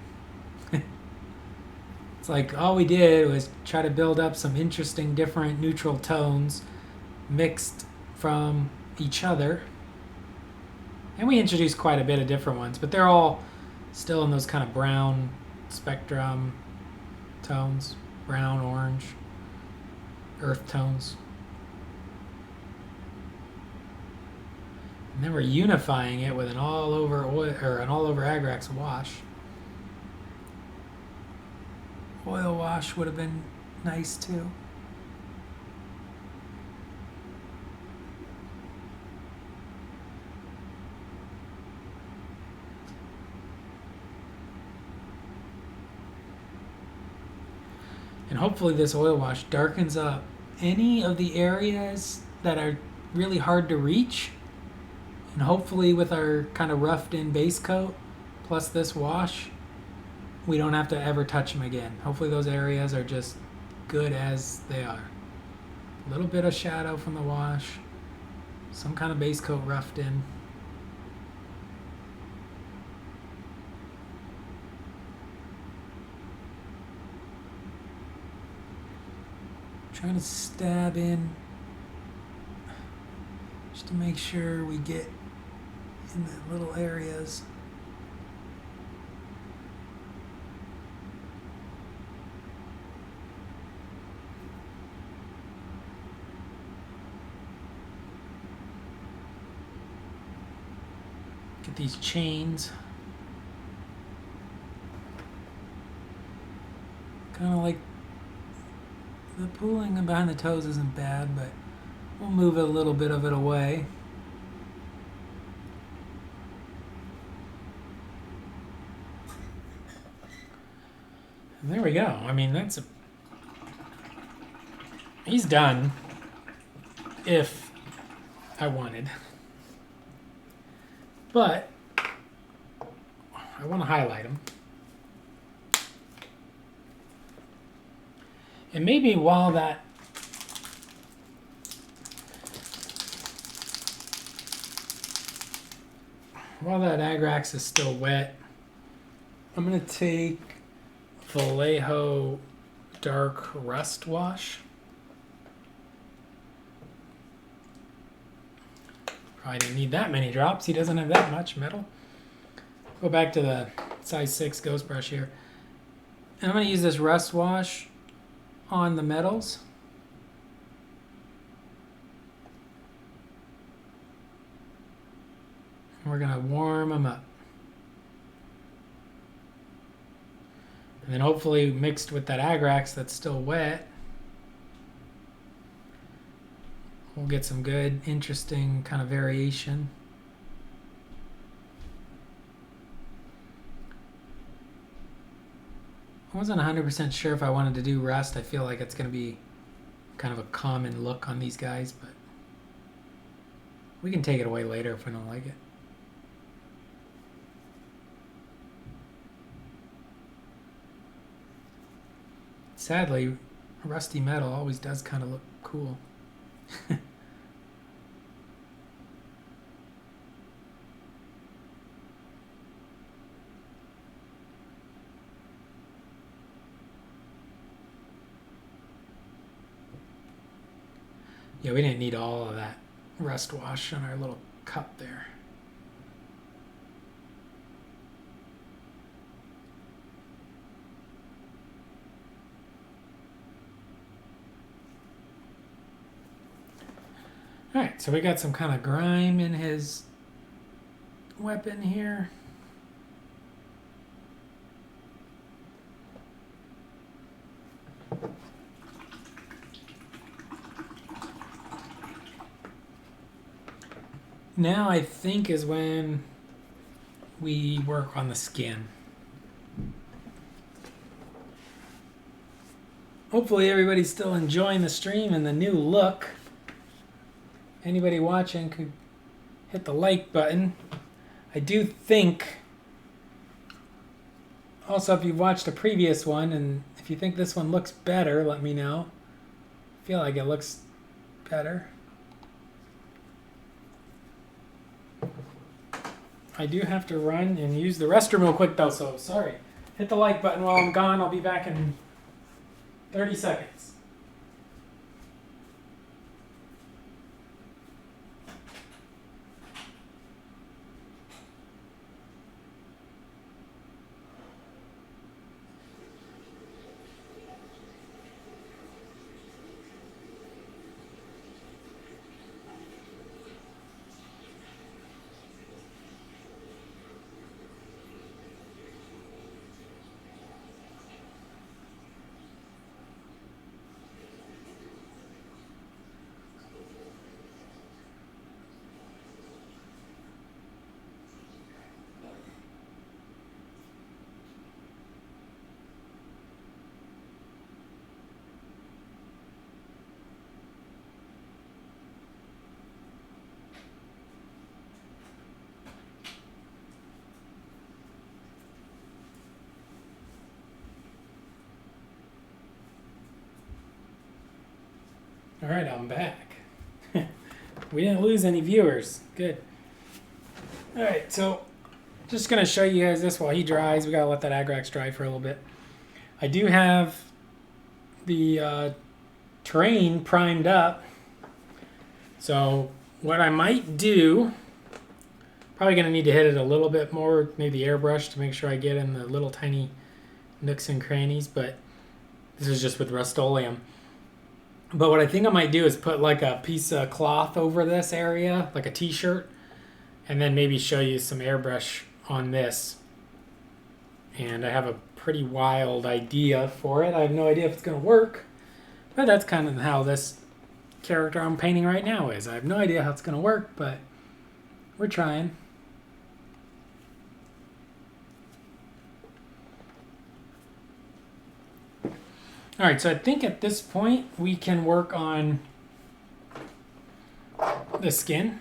It's like all we did was try to build up some interesting different neutral tones mixed from each other. And we introduced quite a bit of different ones, but they're all still in those kind of brown spectrum tones, brown, orange, earth tones. And then we're unifying it with an all over oil or an all over Agrax wash. Oil wash would have been nice too. And hopefully this oil wash darkens up any of the areas that are really hard to reach. And hopefully with our kind of roughed in base coat plus this wash, we don't have to ever touch them again. Hopefully those areas are just good as they are. A little bit of shadow from the wash, some kind of base coat roughed in. Trying to stab in just to make sure we get in the little areas. Get these chains. Kind of like the pooling behind the toes isn't bad, but we'll move a little bit of it away. And there we go. I mean, he's done if I wanted. But I want to highlight him. And maybe while that Agrax is still wet, I'm going to take Vallejo Dark Rust Wash. Probably didn't need that many drops. He doesn't have that much metal. Go back to the size 6 ghost brush here. And I'm going to use this rust wash on the metals. And we're going to warm them up. And then hopefully mixed with that Agrax that's still wet, we'll get some good, interesting kind of variation. I wasn't 100% sure if I wanted to do rust. I feel like it's going to be kind of a common look on these guys, but we can take it away later if we don't like it. Sadly, rusty metal always does kind of look cool. Yeah, we didn't need all of that rust wash on our little cup there. Alright, so we got some kind of grime in his weapon here. Now I think is when we work on the skin. Hopefully everybody's still enjoying the stream and the new look. Anybody watching could hit the like button. I do think, also if you've watched a previous one and if you think this one looks better, let me know. I feel like it looks better. I do have to run and use the restroom real quick though, so sorry. Hit the like button while I'm gone. I'll be back in 30 seconds. All right, I'm back. We didn't lose any viewers. Good. All right, so just going to show you guys this while he dries. We got to let that Agrax dry for a little bit. I do have the terrain primed up. So what I might do, probably going to need to hit it a little bit more, maybe airbrush to make sure I get in the little tiny nooks and crannies, but this is just with Rust-Oleum. But what I think I might do is put like a piece of cloth over this area, like a t-shirt, and then maybe show you some airbrush on this. And I have a pretty wild idea for it. I have no idea if it's going to work, but that's kind of how this character I'm painting right now is. I have no idea how it's going to work, but we're trying. All right, so I think at this point we can work on the skin.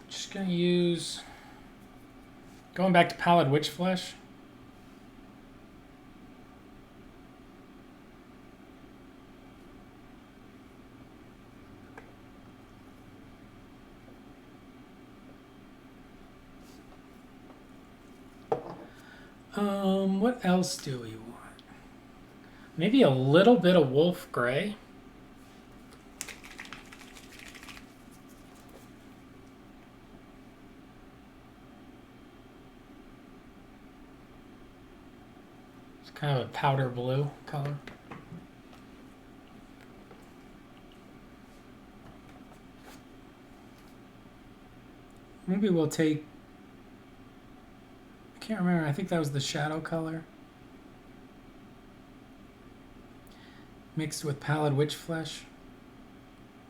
Just gonna use, going back to Pallid Witch Flesh. What else do we want? Maybe a little bit of wolf gray. It's kind of a powder blue color. Maybe we'll take, I can't remember, I think that was the shadow color. Mixed with Pallid Witch Flesh.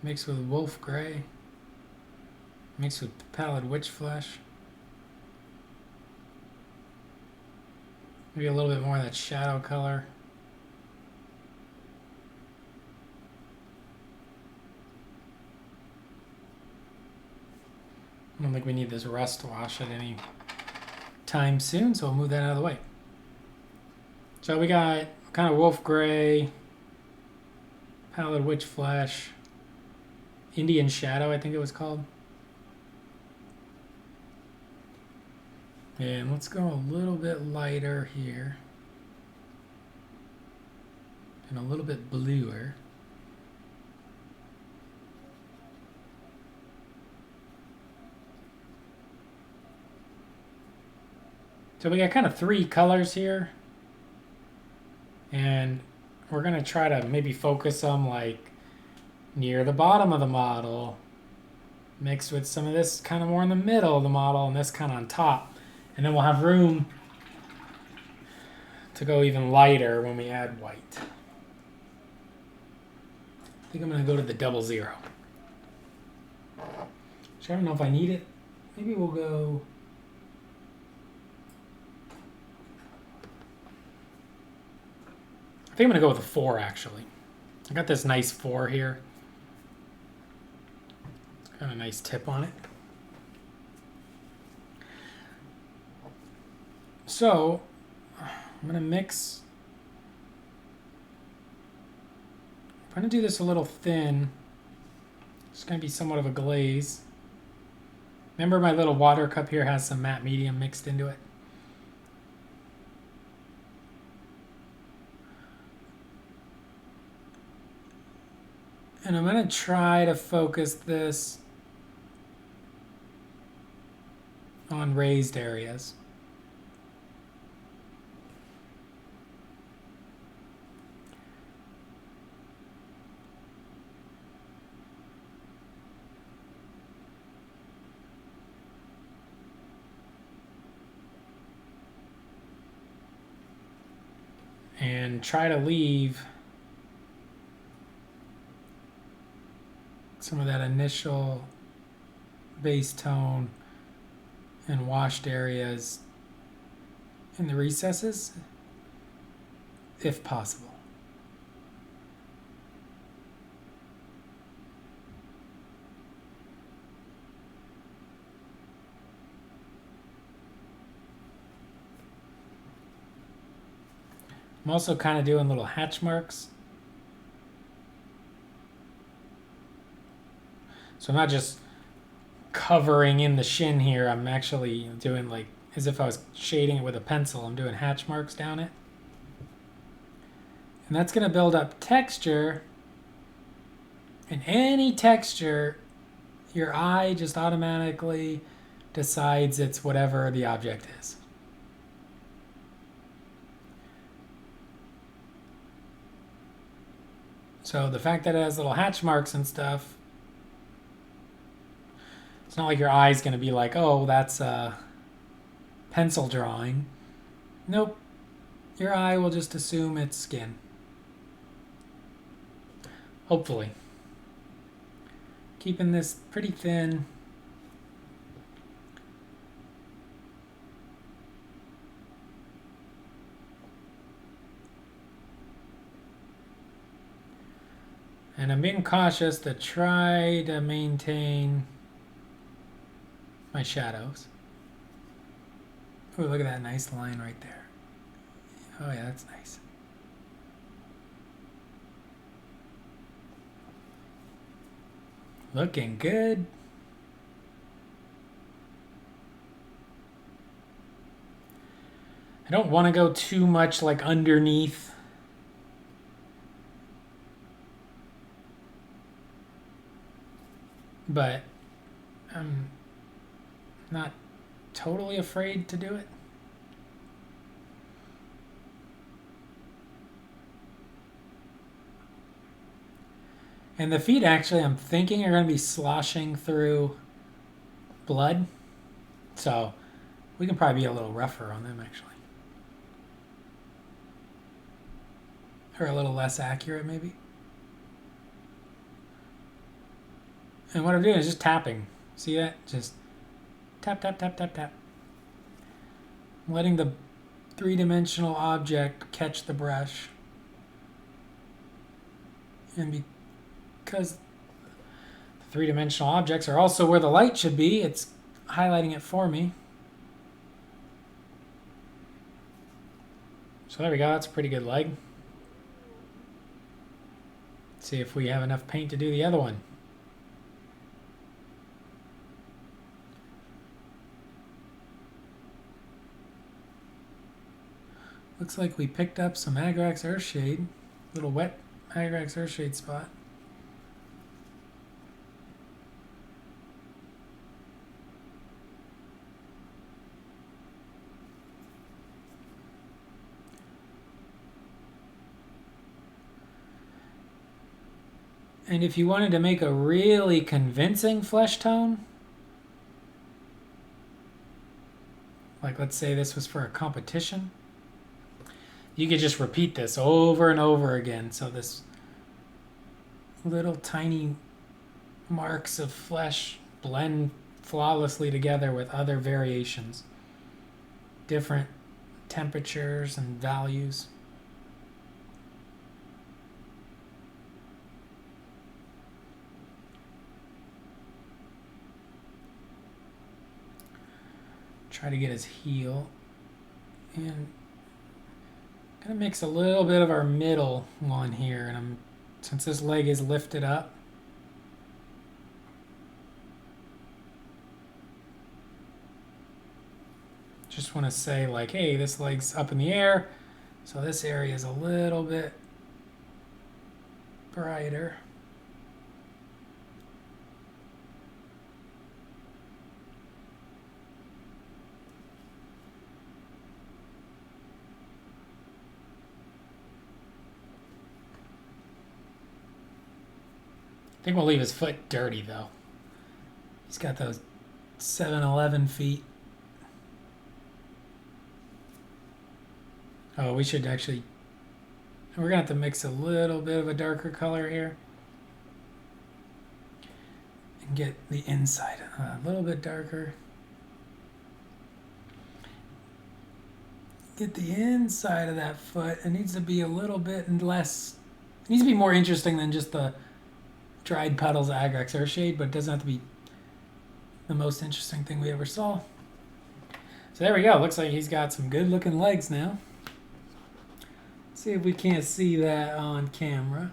Mixed with wolf gray. Mixed with Pallid Witch Flesh. Maybe a little bit more of that shadow color. I don't think we need this rust wash at any time soon, so we'll move that out of the way. So we got kind of wolf gray, Pallid Witch Flesh, Indian Shadow, I think it was called. And let's go a little bit lighter here. And a little bit bluer. So we got kind of three colors here. And we're going to try to maybe focus them like near the bottom of the model, mixed with some of this kind of more in the middle of the model and this kind of on top. And then we'll have room to go even lighter when we add white. I think I'm going to go to the 00. Actually, I don't know if I need it. Maybe we'll go... I think I'm going to go with a 4, actually. I got this nice 4 here. It's got a nice tip on it. So, I'm going to mix... I'm going to do this a little thin. It's going to be somewhat of a glaze. Remember my little water cup here has some matte medium mixed into it? And I'm going to try to focus this on raised areas. And try to leave some of that initial base tone and washed areas in the recesses, if possible. I'm also kind of doing little hatch marks. So I'm not just covering in the shin here. I'm actually doing like as if I was shading it with a pencil. I'm doing hatch marks down it. And that's going to build up texture. And any texture, your eye just automatically decides it's whatever the object is. So the fact that it has little hatch marks and stuff, it's not like your eye's going to be like, oh, that's a pencil drawing. Nope. Your eye will just assume it's skin. Hopefully. Keeping this pretty thin. And I'm being cautious to try to maintain my shadows. Oh, look at that nice line right there. Oh yeah, that's nice. Looking good. I don't want to go too much like underneath. But I'm not totally afraid to do it. And the feet actually, I'm thinking, are going to be sloshing through blood. So we can probably be a little rougher on them, actually. Or a little less accurate, maybe. And what I'm doing is just tapping. See that? Just tap, tap, tap, tap, tap. I'm letting the three-dimensional object catch the brush. And because the three-dimensional objects are also where the light should be, it's highlighting it for me. So there we go. That's a pretty good leg. Let's see if we have enough paint to do the other one. Looks like we picked up some Agrax Earthshade, little wet Agrax Earthshade spot. And if you wanted to make a really convincing flesh tone, like let's say this was for a competition, you could just repeat this over and over again. So this little tiny marks of flesh blend flawlessly together with other variations, different temperatures and values. Try to get his heel, and gonna mix a little bit of our middle one here, and since this leg is lifted up, just want to say like, hey, this leg's up in the air, so this area is a little bit brighter. I think we'll leave his foot dirty though. He's got those 7-Eleven feet. Oh, we should actually, we're gonna have to mix a little bit of a darker color here and get the inside a little bit darker. Get the inside of that foot. It needs to be a little bit less, it needs to be more interesting than just the dried puddles of Agrax Earthshade, but it doesn't have to be the most interesting thing we ever saw. So there we go. Looks like he's got some good looking legs now. See if we can't see that on camera.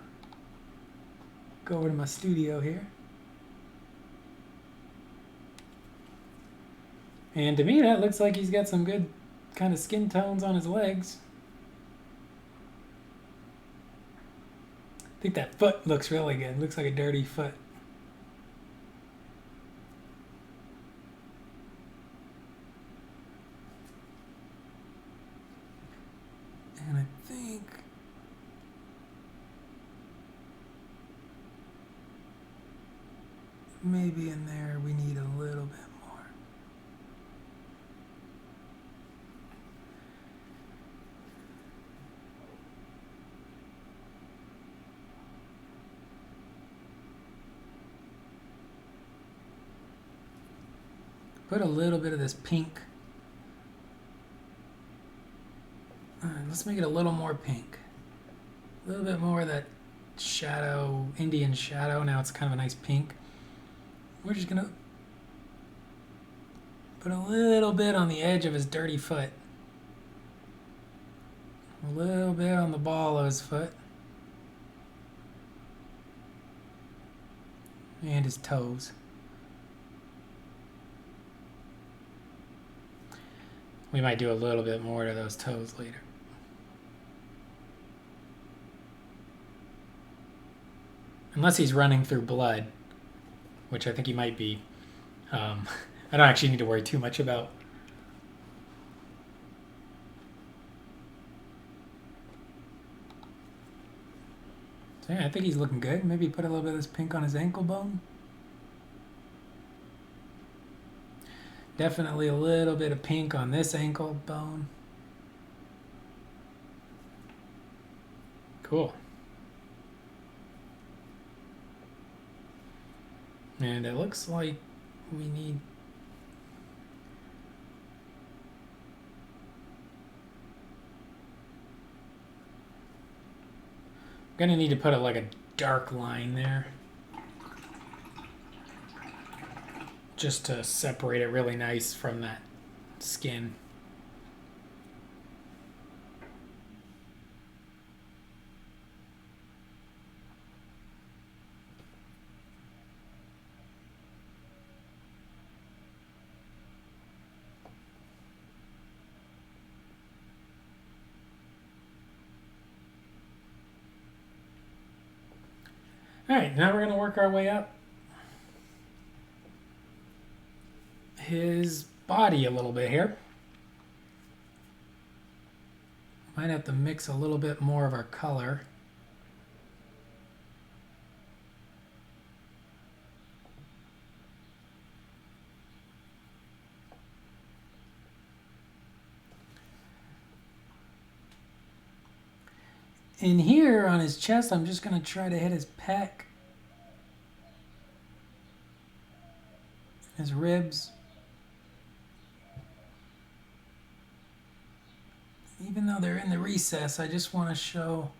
Go over to my studio here. And to me that looks like he's got some good kind of skin tones on his legs. I think that foot looks really good. Looks like a dirty foot. And I think maybe in there we need a little bit more. Put a little bit of this pink. Let's make it a little more pink. A little bit more of that shadow, Indian shadow. Now it's kind of a nice pink. We're just gonna put a little bit on the edge of his dirty foot. A little bit on the ball of his foot. And his toes. We might do a little bit more to those toes later. Unless he's running through blood, which I think he might be. I don't actually need to worry too much about. So yeah, I think he's looking good. Maybe put a little bit of this pink on his ankle bone. Definitely a little bit of pink on this ankle bone. Cool. And it looks like we need gonna need to put like a dark line there just to separate it really nice from that skin. All right, now we're going to work our way up his body a little bit here. Might have to mix a little bit more of our color. in here on his chest, I'm just going to try to hit his pec, his ribs. Even though they're in the recess, I just want to show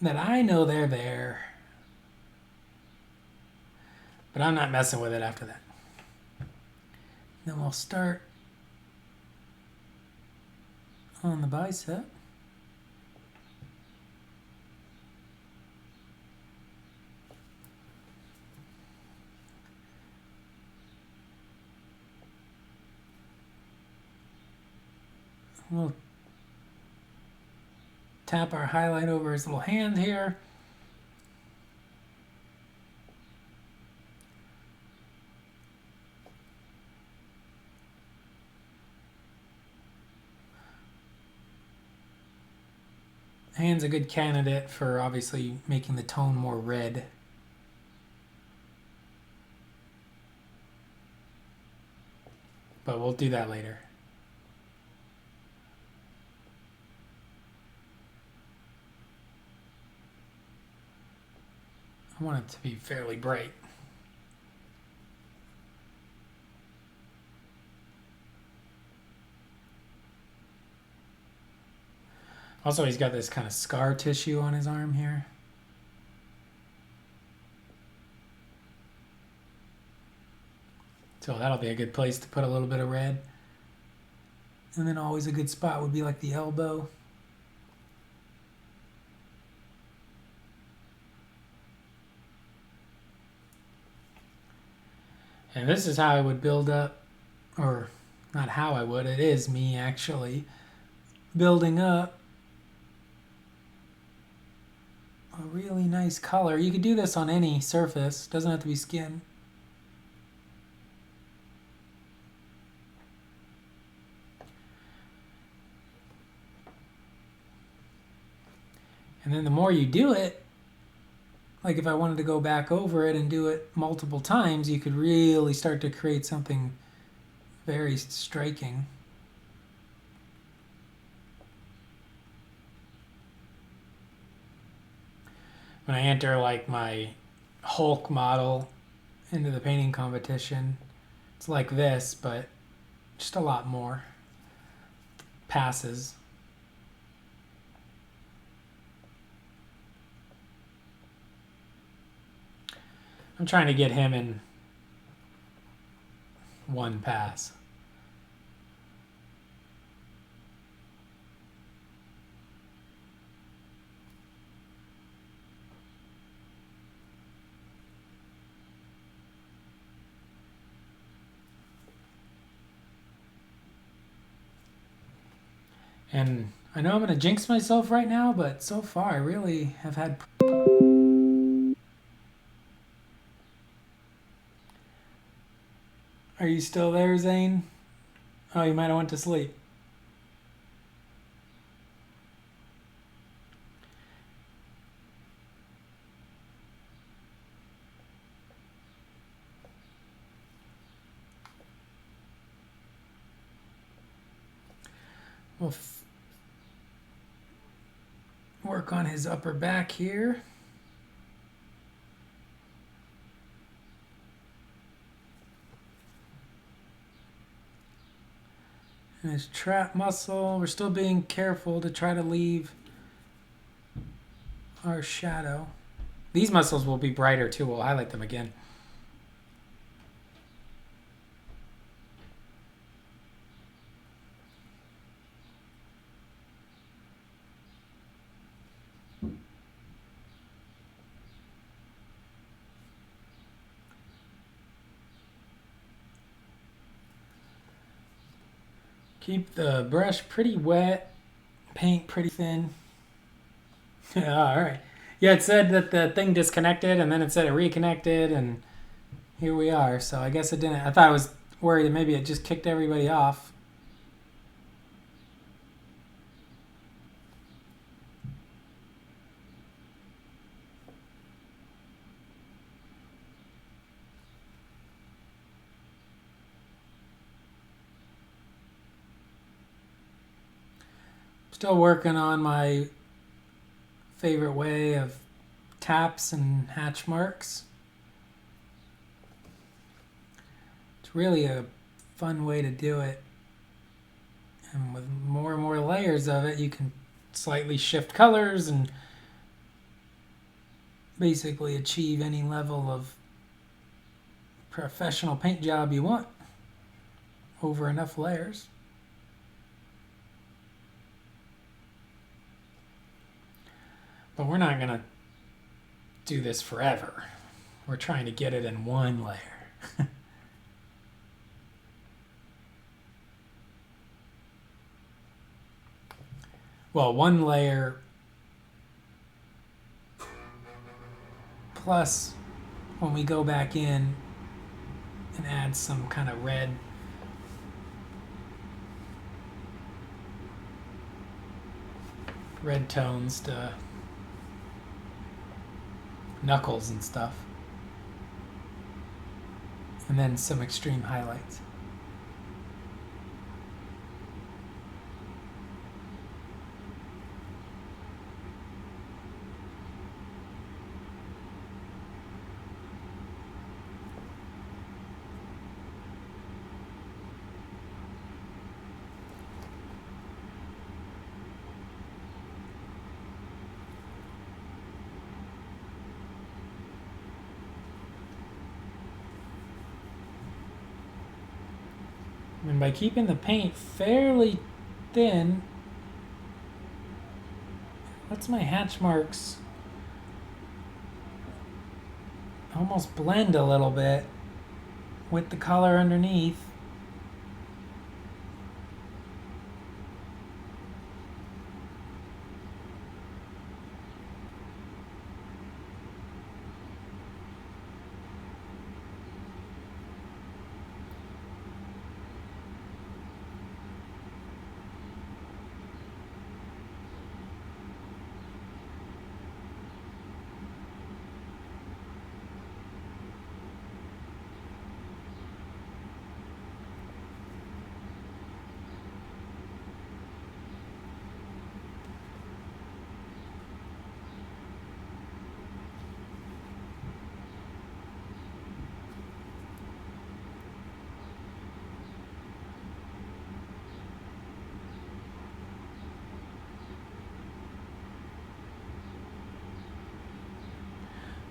that I know they're there. But I'm not messing with it after that. Then we'll start on the bicep. We'll tap our highlight over his little hand here. Hand's a good candidate for obviously making the tone more red. But we'll do that later. I want it to be fairly bright. Also, he's got this kind of scar tissue on his arm here. So that'll be a good place to put a little bit of red. And then always a good spot would be like the elbow. And this is how I would build up, or not how I would, it is me actually building up a really nice color. You could do this on any surface, doesn't have to be skin. And then the more you do it, like if I wanted to go back over it and do it multiple times, you could really start to create something very striking. When I enter like my Hulk model into the painting competition, it's like this, but just a lot more passes. I'm trying to get him in one pass. And I know I'm going to jinx myself right now, but so far I really have had... Are you still there, Zane? Oh, you might have went to sleep. We'll work on his upper back here. And his trap muscle, we're still being careful to try to leave our shadow. These muscles will be brighter too, we'll highlight them again. Keep the brush pretty wet, paint pretty thin. All right. Yeah, it said that the thing disconnected, and then it said it reconnected, and here we are. So I guess it didn't. I thought I was worried that maybe it just kicked everybody off. Still working on my favorite way of taps and hatch marks. It's really a fun way to do it. And with more and more layers of it, you can slightly shift colors and basically achieve any level of professional paint job you want over enough layers. But we're not gonna do this forever. We're trying to get it in one layer. Well, one layer plus when we go back in and add some kind of red tones to knuckles and stuff, and then some extreme highlights. And by keeping the paint fairly thin, lets my hatch marks almost blend a little bit with the color underneath.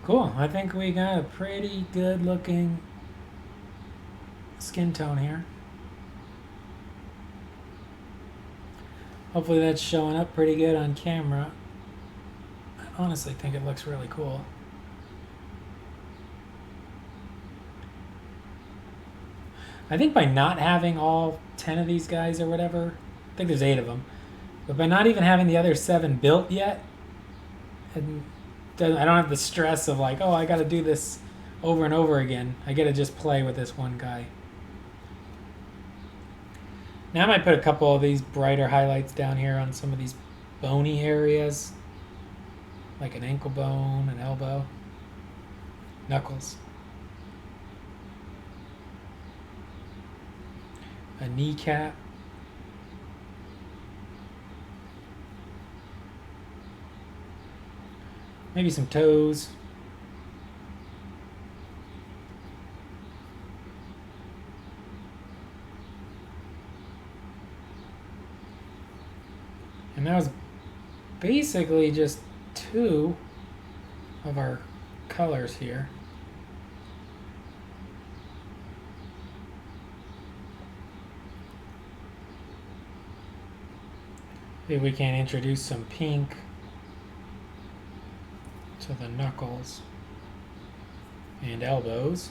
Cool, I think we got a pretty good looking skin tone here. Hopefully that's showing up pretty good on camera. I honestly think it looks really cool. I think by not having all 10 of these guys or whatever, I think there's 8 of them, but by not even having the other 7 built yet, and I don't have the stress of like, oh, I got to do this over and over again. I get to just play with this one guy. Now I might put a couple of these brighter highlights down here on some of these bony areas, like an ankle bone, an elbow, knuckles, a kneecap. Maybe some toes. And that was basically just 2 of our colors here. Maybe we can introduce some pink to the knuckles and elbows.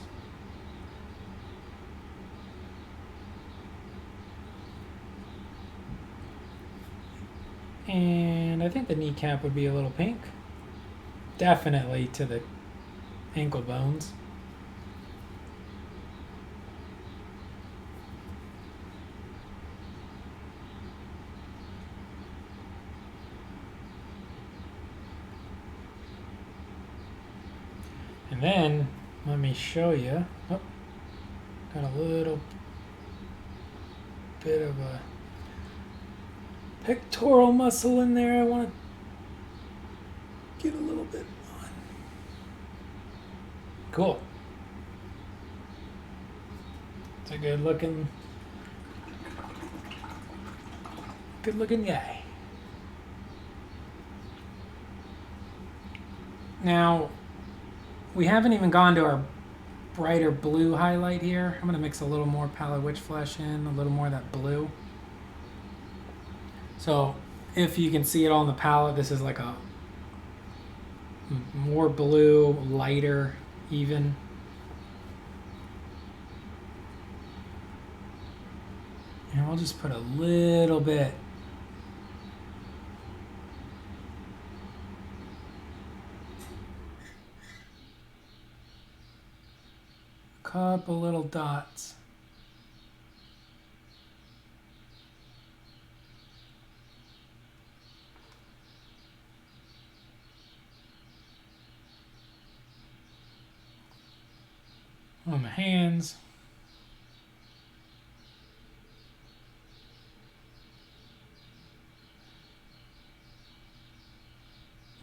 And I think the kneecap would be a little pink. Definitely to the ankle bones. And then, let me show you. Oh, got a little bit of a pectoral muscle in there I want to get a little bit on. Cool. It's a good looking guy. Now, we haven't even gone to our brighter blue highlight here. I'm going to mix a little more Pallid Witch Flesh in, a little more of that blue. So, if you can see it all in the palette, this is like a more blue, lighter, even. And we'll just put a little bit. Couple little dots. On the hands.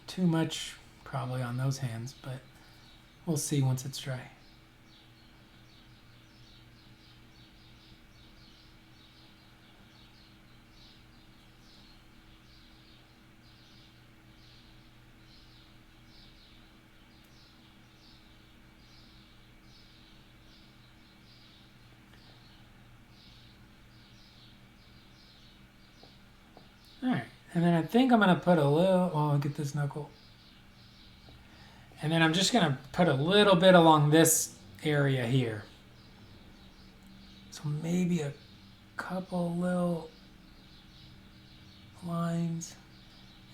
Too much probably on those hands, but we'll see once it's dry. Alright, and then I think I'm going to put a little, oh, get this knuckle. And then I'm just going to put a little bit along this area here. So maybe a couple little lines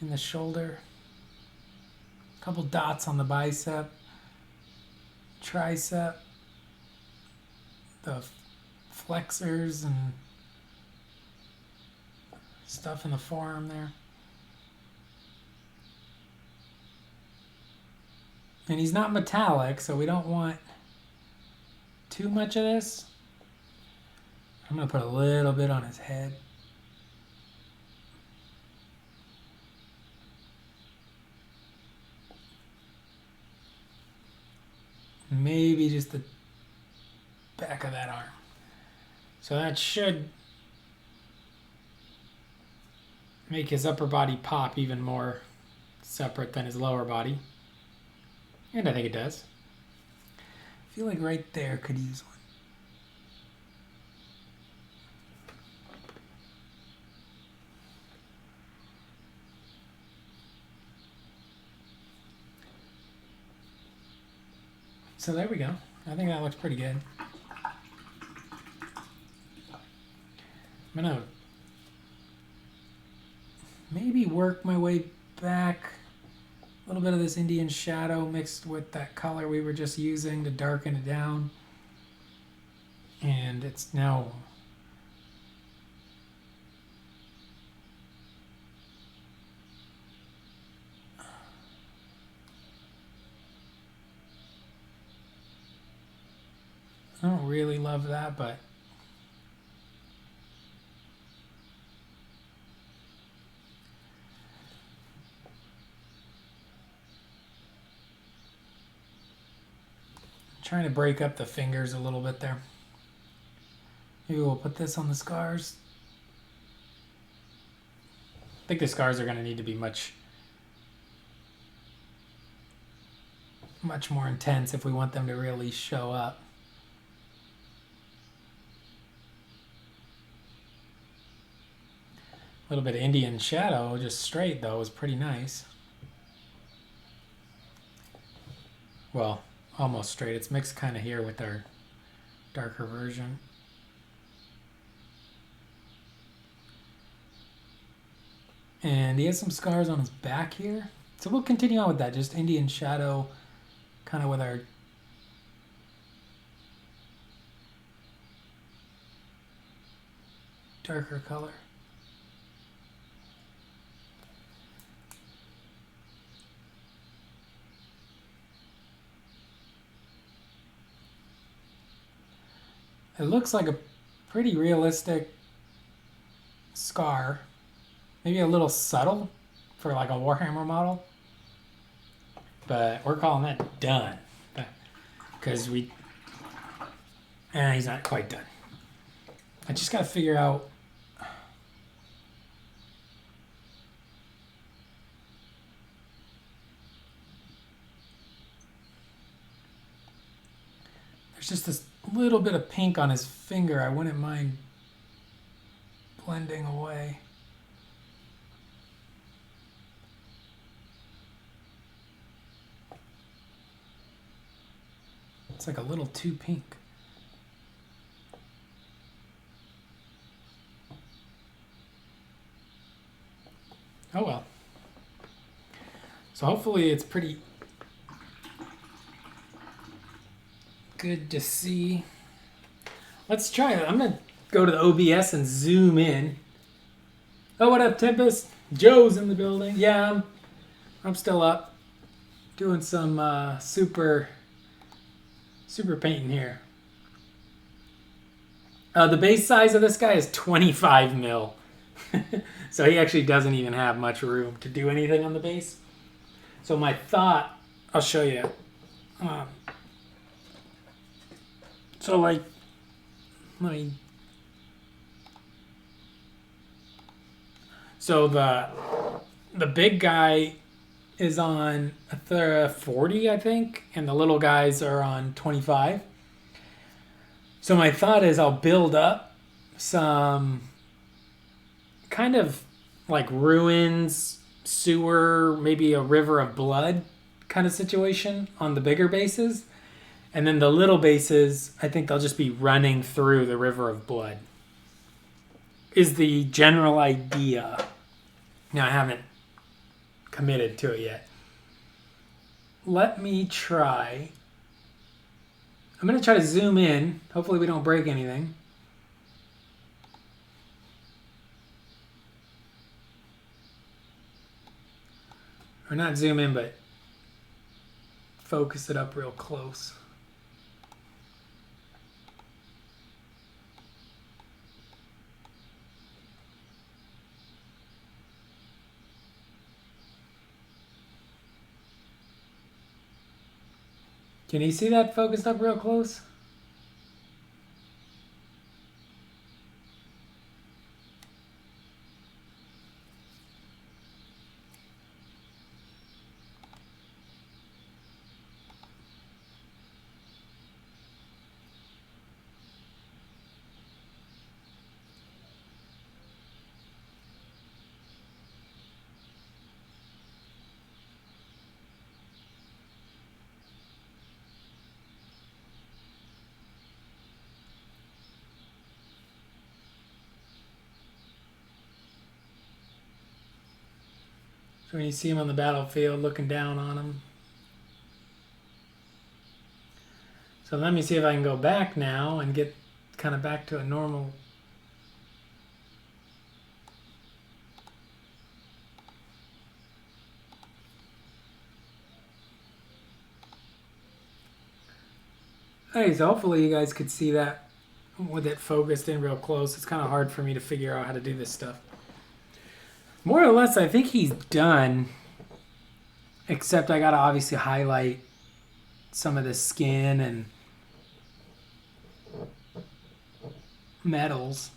in the shoulder. A couple dots on the bicep, tricep, the flexors and stuff in the forearm there. And he's not metallic, so we don't want too much of this. I'm going to put a little bit on his head. Maybe just the back of that arm. So that should make his upper body pop even more separate than his lower body. And I think it does. I feel like right there could use one. So there we go. I think that looks pretty good. I'm gonna maybe work my way back. A little bit of this Indian shadow mixed with that color we were just using to darken it down. And it's now I don't really love that, but trying to break up the fingers a little bit there. Maybe we'll put this on the scars. I think the scars are going to need to be much more intense if we want them to really show up. A little bit of Indian shadow, just straight though, is pretty nice. Well, almost straight. It's mixed kind of here with our darker version. And he has some scars on his back here. So we'll continue on with that, just Indian shadow, kind of with our darker color. It looks like a pretty realistic scar. Maybe a little subtle for like a Warhammer model. but we're calling that done. Because he's not quite done. I just got to figure out. There's just this little bit of pink on his finger. I wouldn't mind blending away. It's like a little too pink. Oh well. So hopefully it's pretty good to see. Let's try it. I'm gonna go to the OBS and zoom in. Oh, what up, Tempest? Joe's in the building. Yeah, I'm still up, doing some super painting here. The base size of this guy is 25 mil. So he actually doesn't even have much room to do anything on the base. So my thought, I'll show you. So like, so the big guy is on 40, I think, and the little guys are on 25. So my thought is I'll build up some kind of like ruins, sewer, maybe a river of blood kind of situation on the bigger bases. And then the little bases, I think they'll just be running through the river of blood. Is the general idea. Now, I haven't committed to it yet. Let me try. I'm going to try to zoom in. Hopefully we don't break anything. Or not zoom in, but focus it up real close. Can you see that focused up real close? So when you see him on the battlefield looking down on him. So let me see if I can go back now and get kind of back to a normal. Hey, so hopefully you guys could see that with it focused in real close. It's kind of hard for me to figure out how to do this stuff. More or less, I think he's done. Except I gotta obviously highlight some of the skin and metals.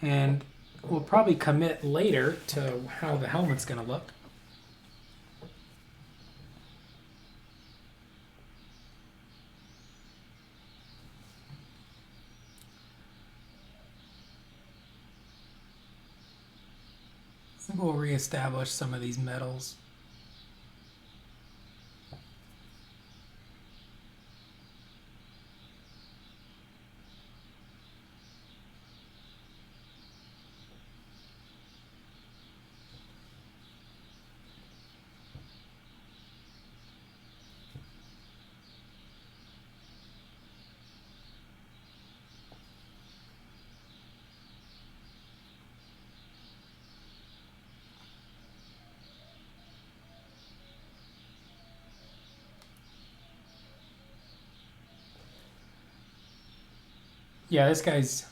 And we'll probably commit later to how the helmet's gonna look. I think we'll reestablish some of these metals. Yeah, this guy's...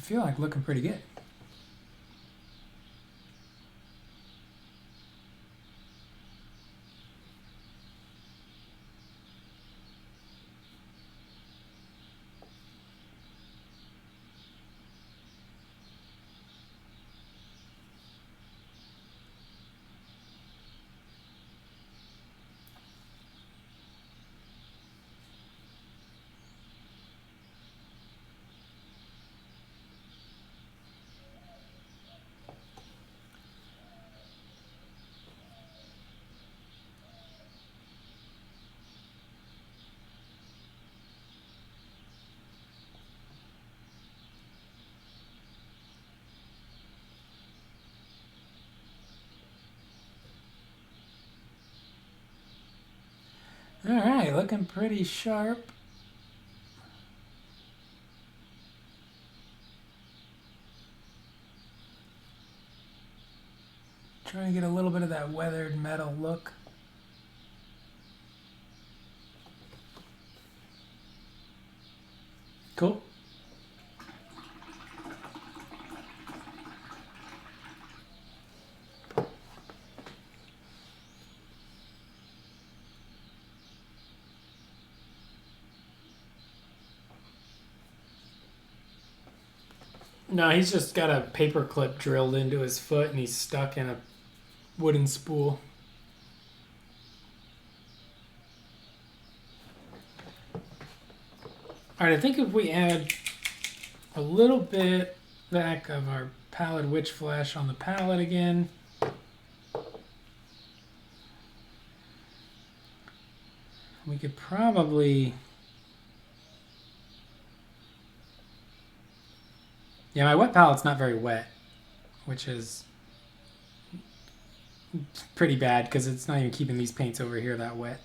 feel like looking pretty good. All right, looking pretty sharp. Trying to get a little bit of that weathered metal look. Cool. No, he's just got a paper clip drilled into his foot and he's stuck in a wooden spool. All right, I think if we add a little bit back of our pallid witch flesh on the palette again. We could probably... Yeah, my wet palette's not very wet, which is pretty bad because it's not even keeping these paints over here that wet.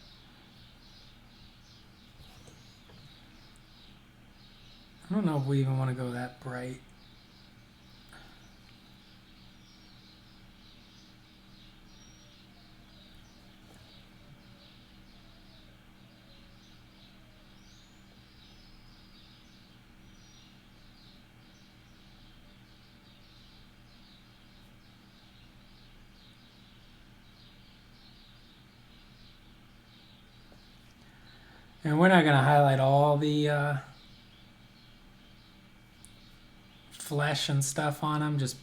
I don't know if we even want to go that bright. And we're not going to highlight all the flesh and stuff on them, just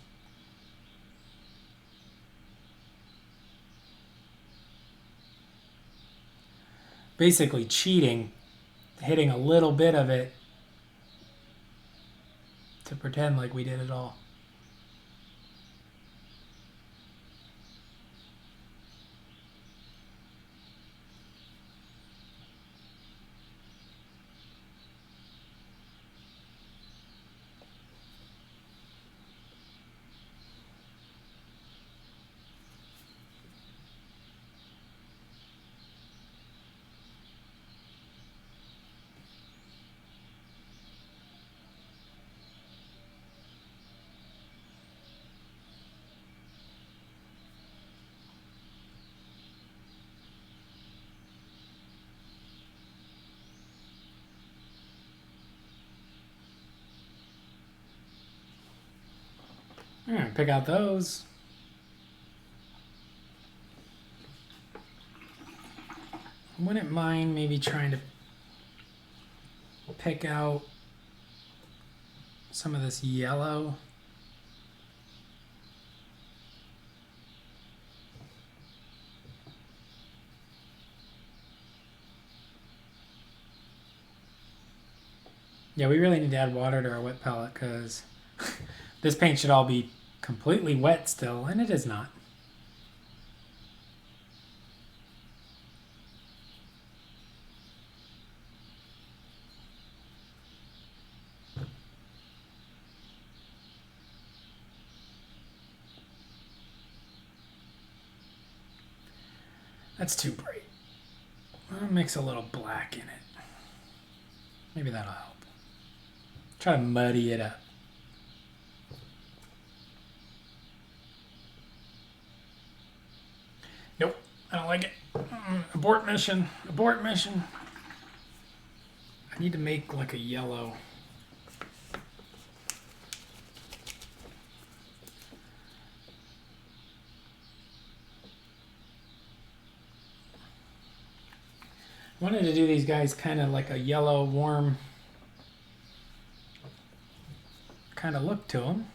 basically cheating, hitting a little bit of it to pretend like we did it all. All right, pick out those. I wouldn't mind maybe trying to pick out some of this yellow. Yeah, we really need to add water to our wet palette because this paint should all be completely wet still, and it is not. That's too bright. I'll mix a little black in it. Maybe that'll help. Try to muddy it up. Nope, I don't like it. Abort mission. Abort mission. I need to make like a yellow. Wanted to do these guys kind of like a yellow, warm kind of look to them.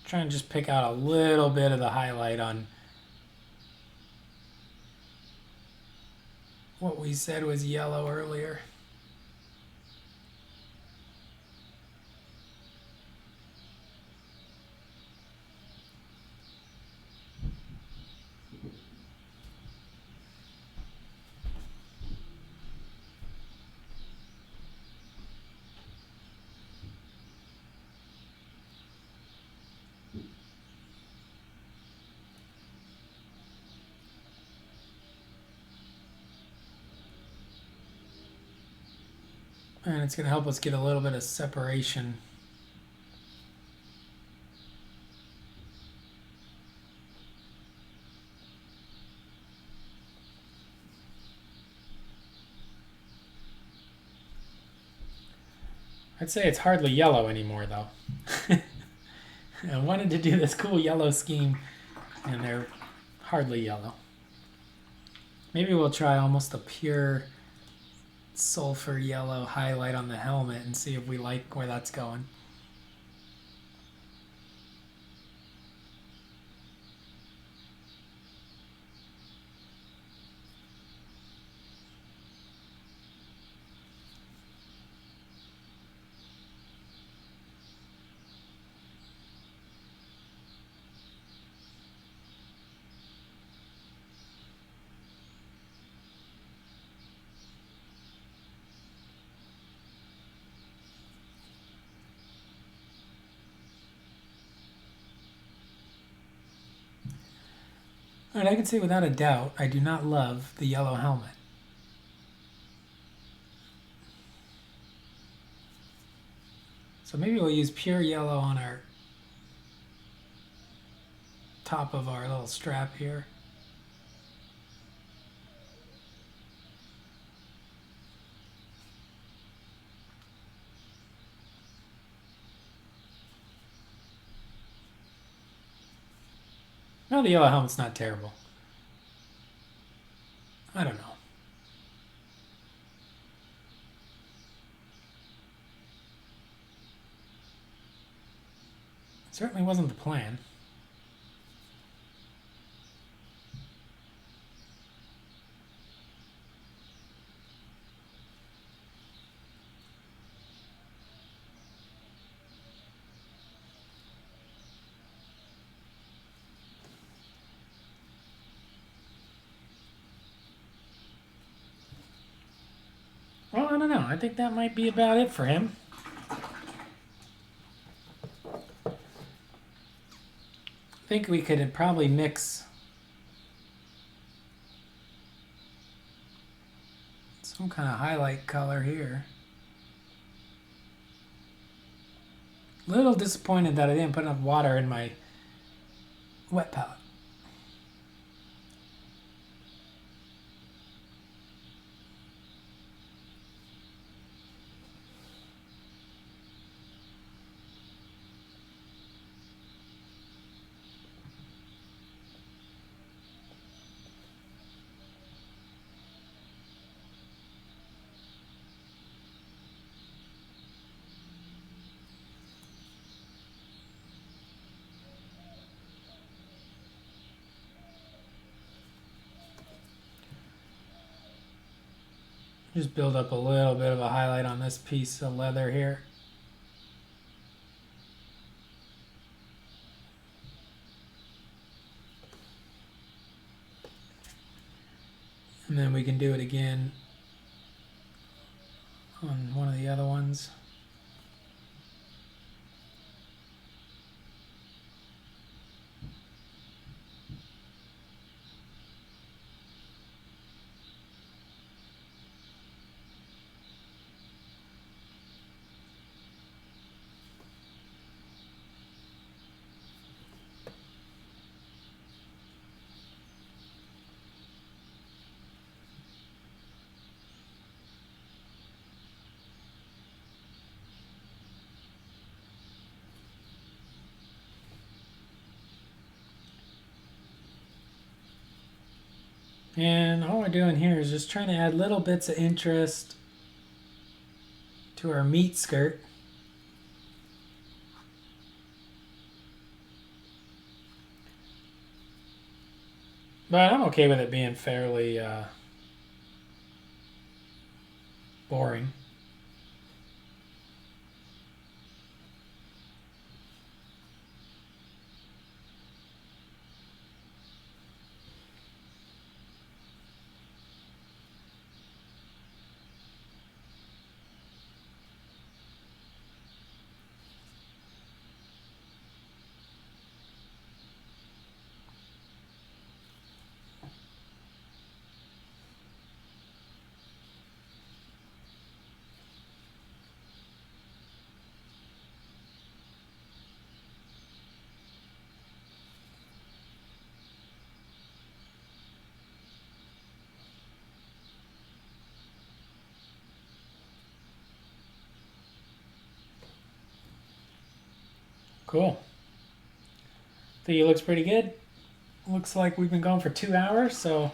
Trying to just pick out a little bit of the highlight on what we said was yellow earlier. And it's going to help us get a little bit of separation. I'd say it's hardly yellow anymore, though. I wanted to do this cool yellow scheme, and they're hardly yellow. Maybe we'll try almost a pure sulfur yellow highlight on the helmet and see if we like where that's going. And I can say without a doubt, I do not love the yellow helmet. So maybe we'll use pure yellow on our top of our little strap here. No, the yellow helmet's not terrible. I don't know. It certainly wasn't the plan. Well, I don't know. I think that might be about it for him. I think we could probably mix some kind of highlight color here. A little disappointed that I didn't put enough water in my wet palette. Just build up a little bit of a highlight on this piece of leather here. And then we can do it again on one of the other ones. And all we're doing here is just trying to add little bits of interest to our meat skirt. But I'm okay with it being fairly boring. Cool. I think it looks pretty good. Looks like we've been going for 2 hours, so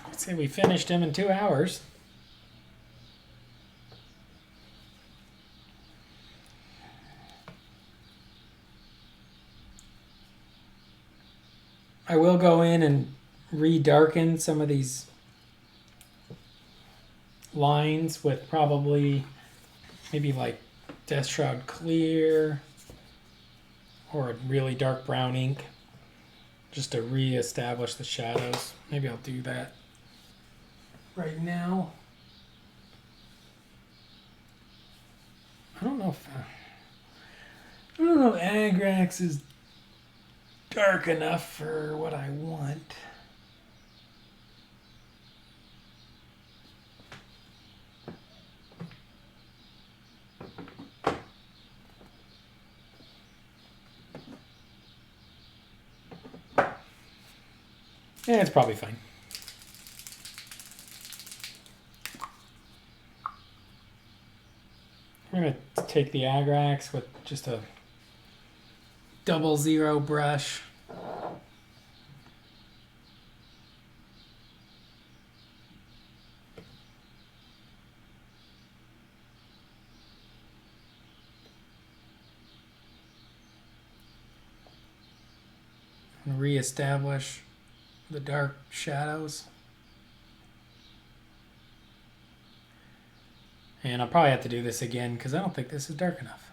let's say we finished him in 2 hours. I will go in and re-darken some of these lines with probably maybe like Death Shroud Clear or a really dark brown ink just to re-establish the shadows. Maybe I'll do that right now. I don't know if Agrax is dark enough for what I want. Yeah, it's probably fine. I'm going to take the Agrax with just a 00 brush. And re-establish the dark shadows. And I'll probably have to do this again because I don't think this is dark enough.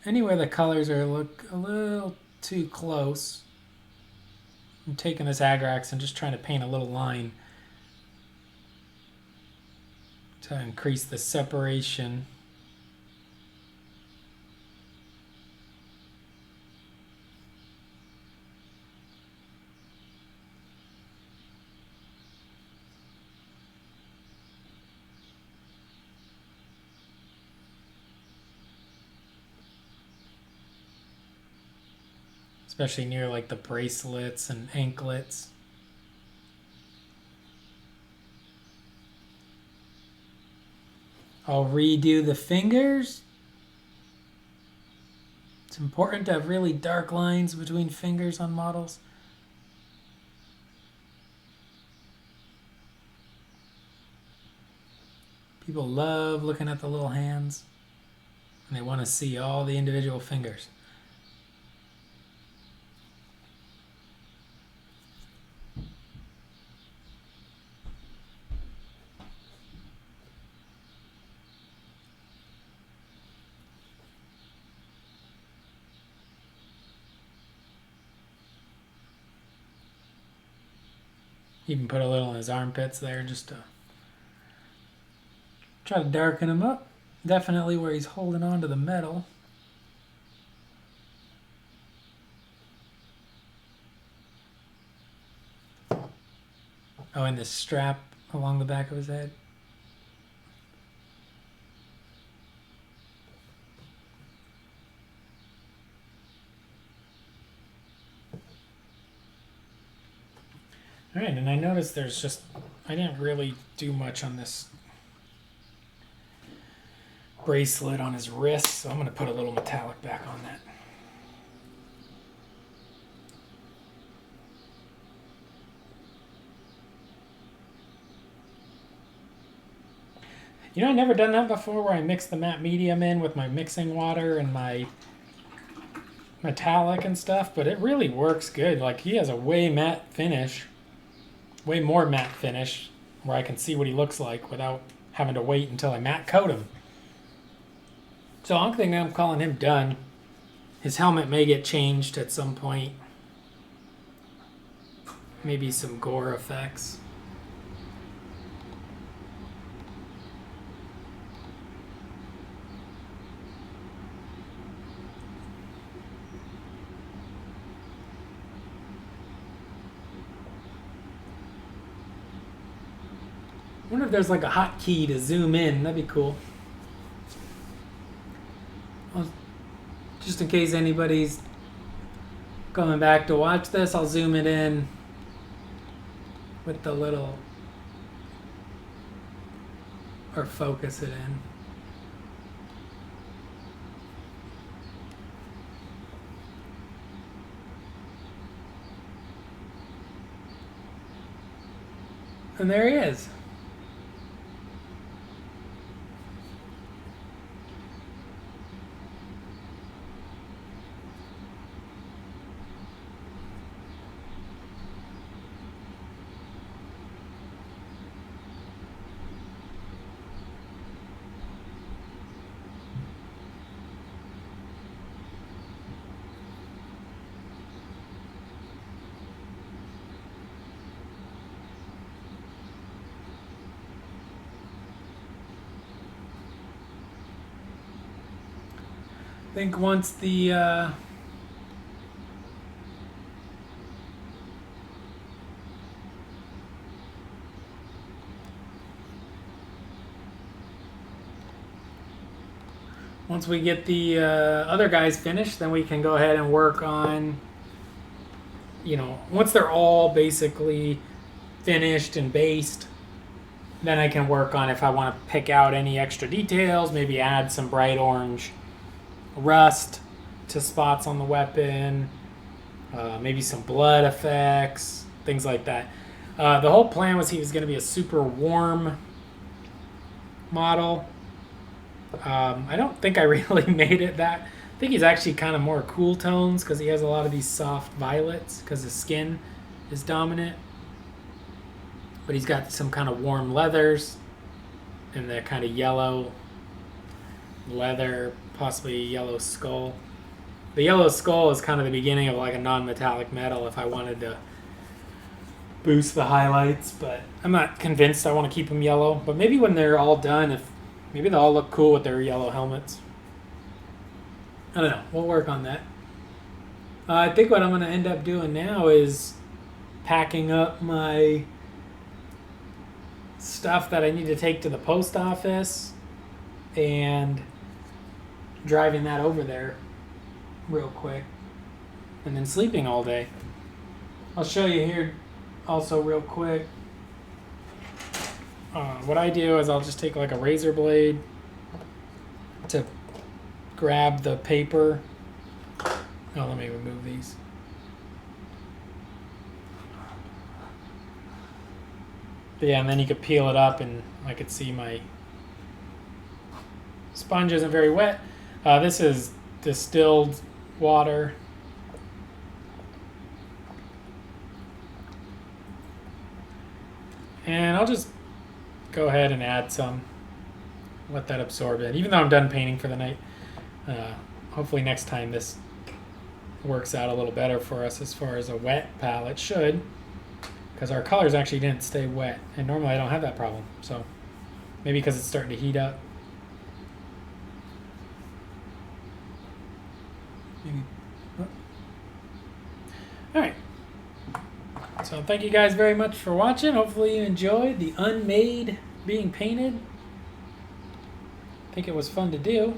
Anywhere the colors are look a little too close, I'm taking this Agrax and just trying to paint a little line to increase the separation. Especially near like the bracelets and anklets. I'll redo the fingers. It's important to have really dark lines between fingers on models. People love looking at the little hands and they want to see all the individual fingers. Even put a little in his armpits there just to try to darken him up. Definitely where he's holding on to the metal. Oh, and this strap along the back of his head. All right, and I noticed there's just, I didn't really do much on this bracelet on his wrist, so I'm going to put a little metallic back on that. You know, I've never done that before where I mix the matte medium in with my mixing water and my metallic and stuff, but it really works good. Like, he has a way matte finish, way more matte finish, where I can see what he looks like without having to wait until I matte coat him. So I'm thinking I'm calling him done. His helmet may get changed at some point. Maybe some gore effects. I wonder if there's like a hotkey to zoom in. That'd be cool. Just in case anybody's coming back to watch this, I'll zoom it in with the little, or focus it in. And there he is. I think once the once we get the other guys finished, then we can go ahead and work on, you know, once they're all basically finished and based, then I can work on if I want to pick out any extra details, maybe add some bright orange rust to spots on the weapon, maybe some blood effects, things like that. The whole plan was he was going to be a super warm model. I don't think I really made it that. I think he's actually kind of more cool tones because he has a lot of these soft violets because his skin is dominant. But he's got some kind of warm leathers and the kind of yellow leather, possibly yellow skull. The yellow skull is kind of the beginning of like a non-metallic metal if I wanted to boost the highlights, but I'm not convinced I want to keep them yellow. But maybe when they're all done, maybe they'll all look cool with their yellow helmets. I don't know. We'll work on that. I think what I'm going to end up doing now is packing up my stuff that I need to take to the post office and driving that over there real quick and then sleeping all day. I'll show you here also real quick. What I do is I'll just take like a razor blade to grab the paper. Oh, let me remove these. But yeah, and then you could peel it up and I could see my sponge isn't very wet. This is distilled water. And I'll just go ahead and add some. Let that absorb it. Even though I'm done painting for the night. Hopefully next time this works out a little better for us as far as a wet palette should. Because our colors actually didn't stay wet. And normally I don't have that problem. So maybe because it's starting to heat up. Maybe. Alright. So thank you guys very much for watching. Hopefully you enjoyed the Unmade being painted. I think it was fun to do.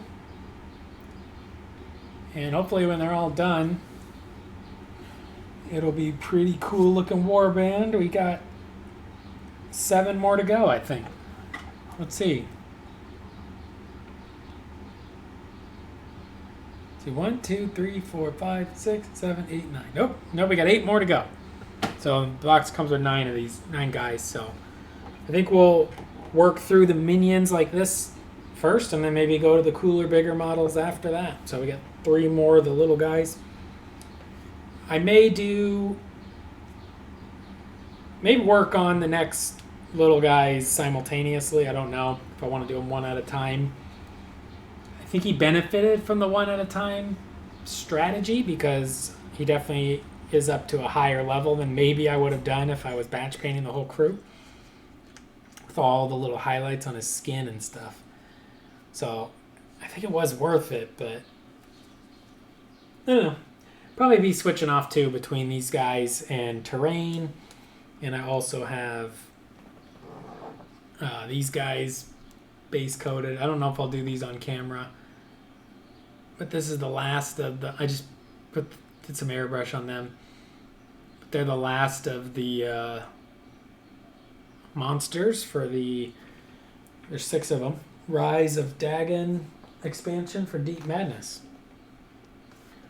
And hopefully when they're all done, it'll be pretty cool looking warband. We got 7 more to go, I think. Let's see. See, 1, 2, 3, 4, 5, 6, 7, 8, 9. Nope, we got 8 more to go. So the box comes with 9 of these, 9 guys. So I think we'll work through the minions like this first, and then maybe go to the cooler, bigger models after that. So we got 3 more of the little guys. I may work on the next little guys simultaneously. I don't know if I want to do them one at a time. I think he benefited from the one at a time strategy because he definitely is up to a higher level than maybe I would have done if I was batch painting the whole crew with all the little highlights on his skin and stuff. So I think it was worth it, but I don't know. Probably be switching off too between these guys and terrain. And I also have these guys base coated. I don't know if I'll do these on camera, but this is the last of the, I just did some airbrush on them. But they're the last of the monsters for there's 6 of them. Rise of Dagon expansion for Deep Madness.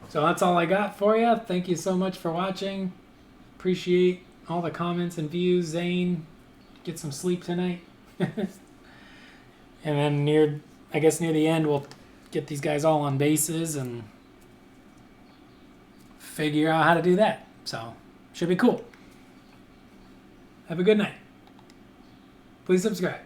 So that's all I got for you. Thank you so much for watching. Appreciate all the comments and views. Zane, get some sleep tonight. And then near the end, we'll get these guys all on bases and figure out how to do that. So, should be cool. Have a good night. Please subscribe.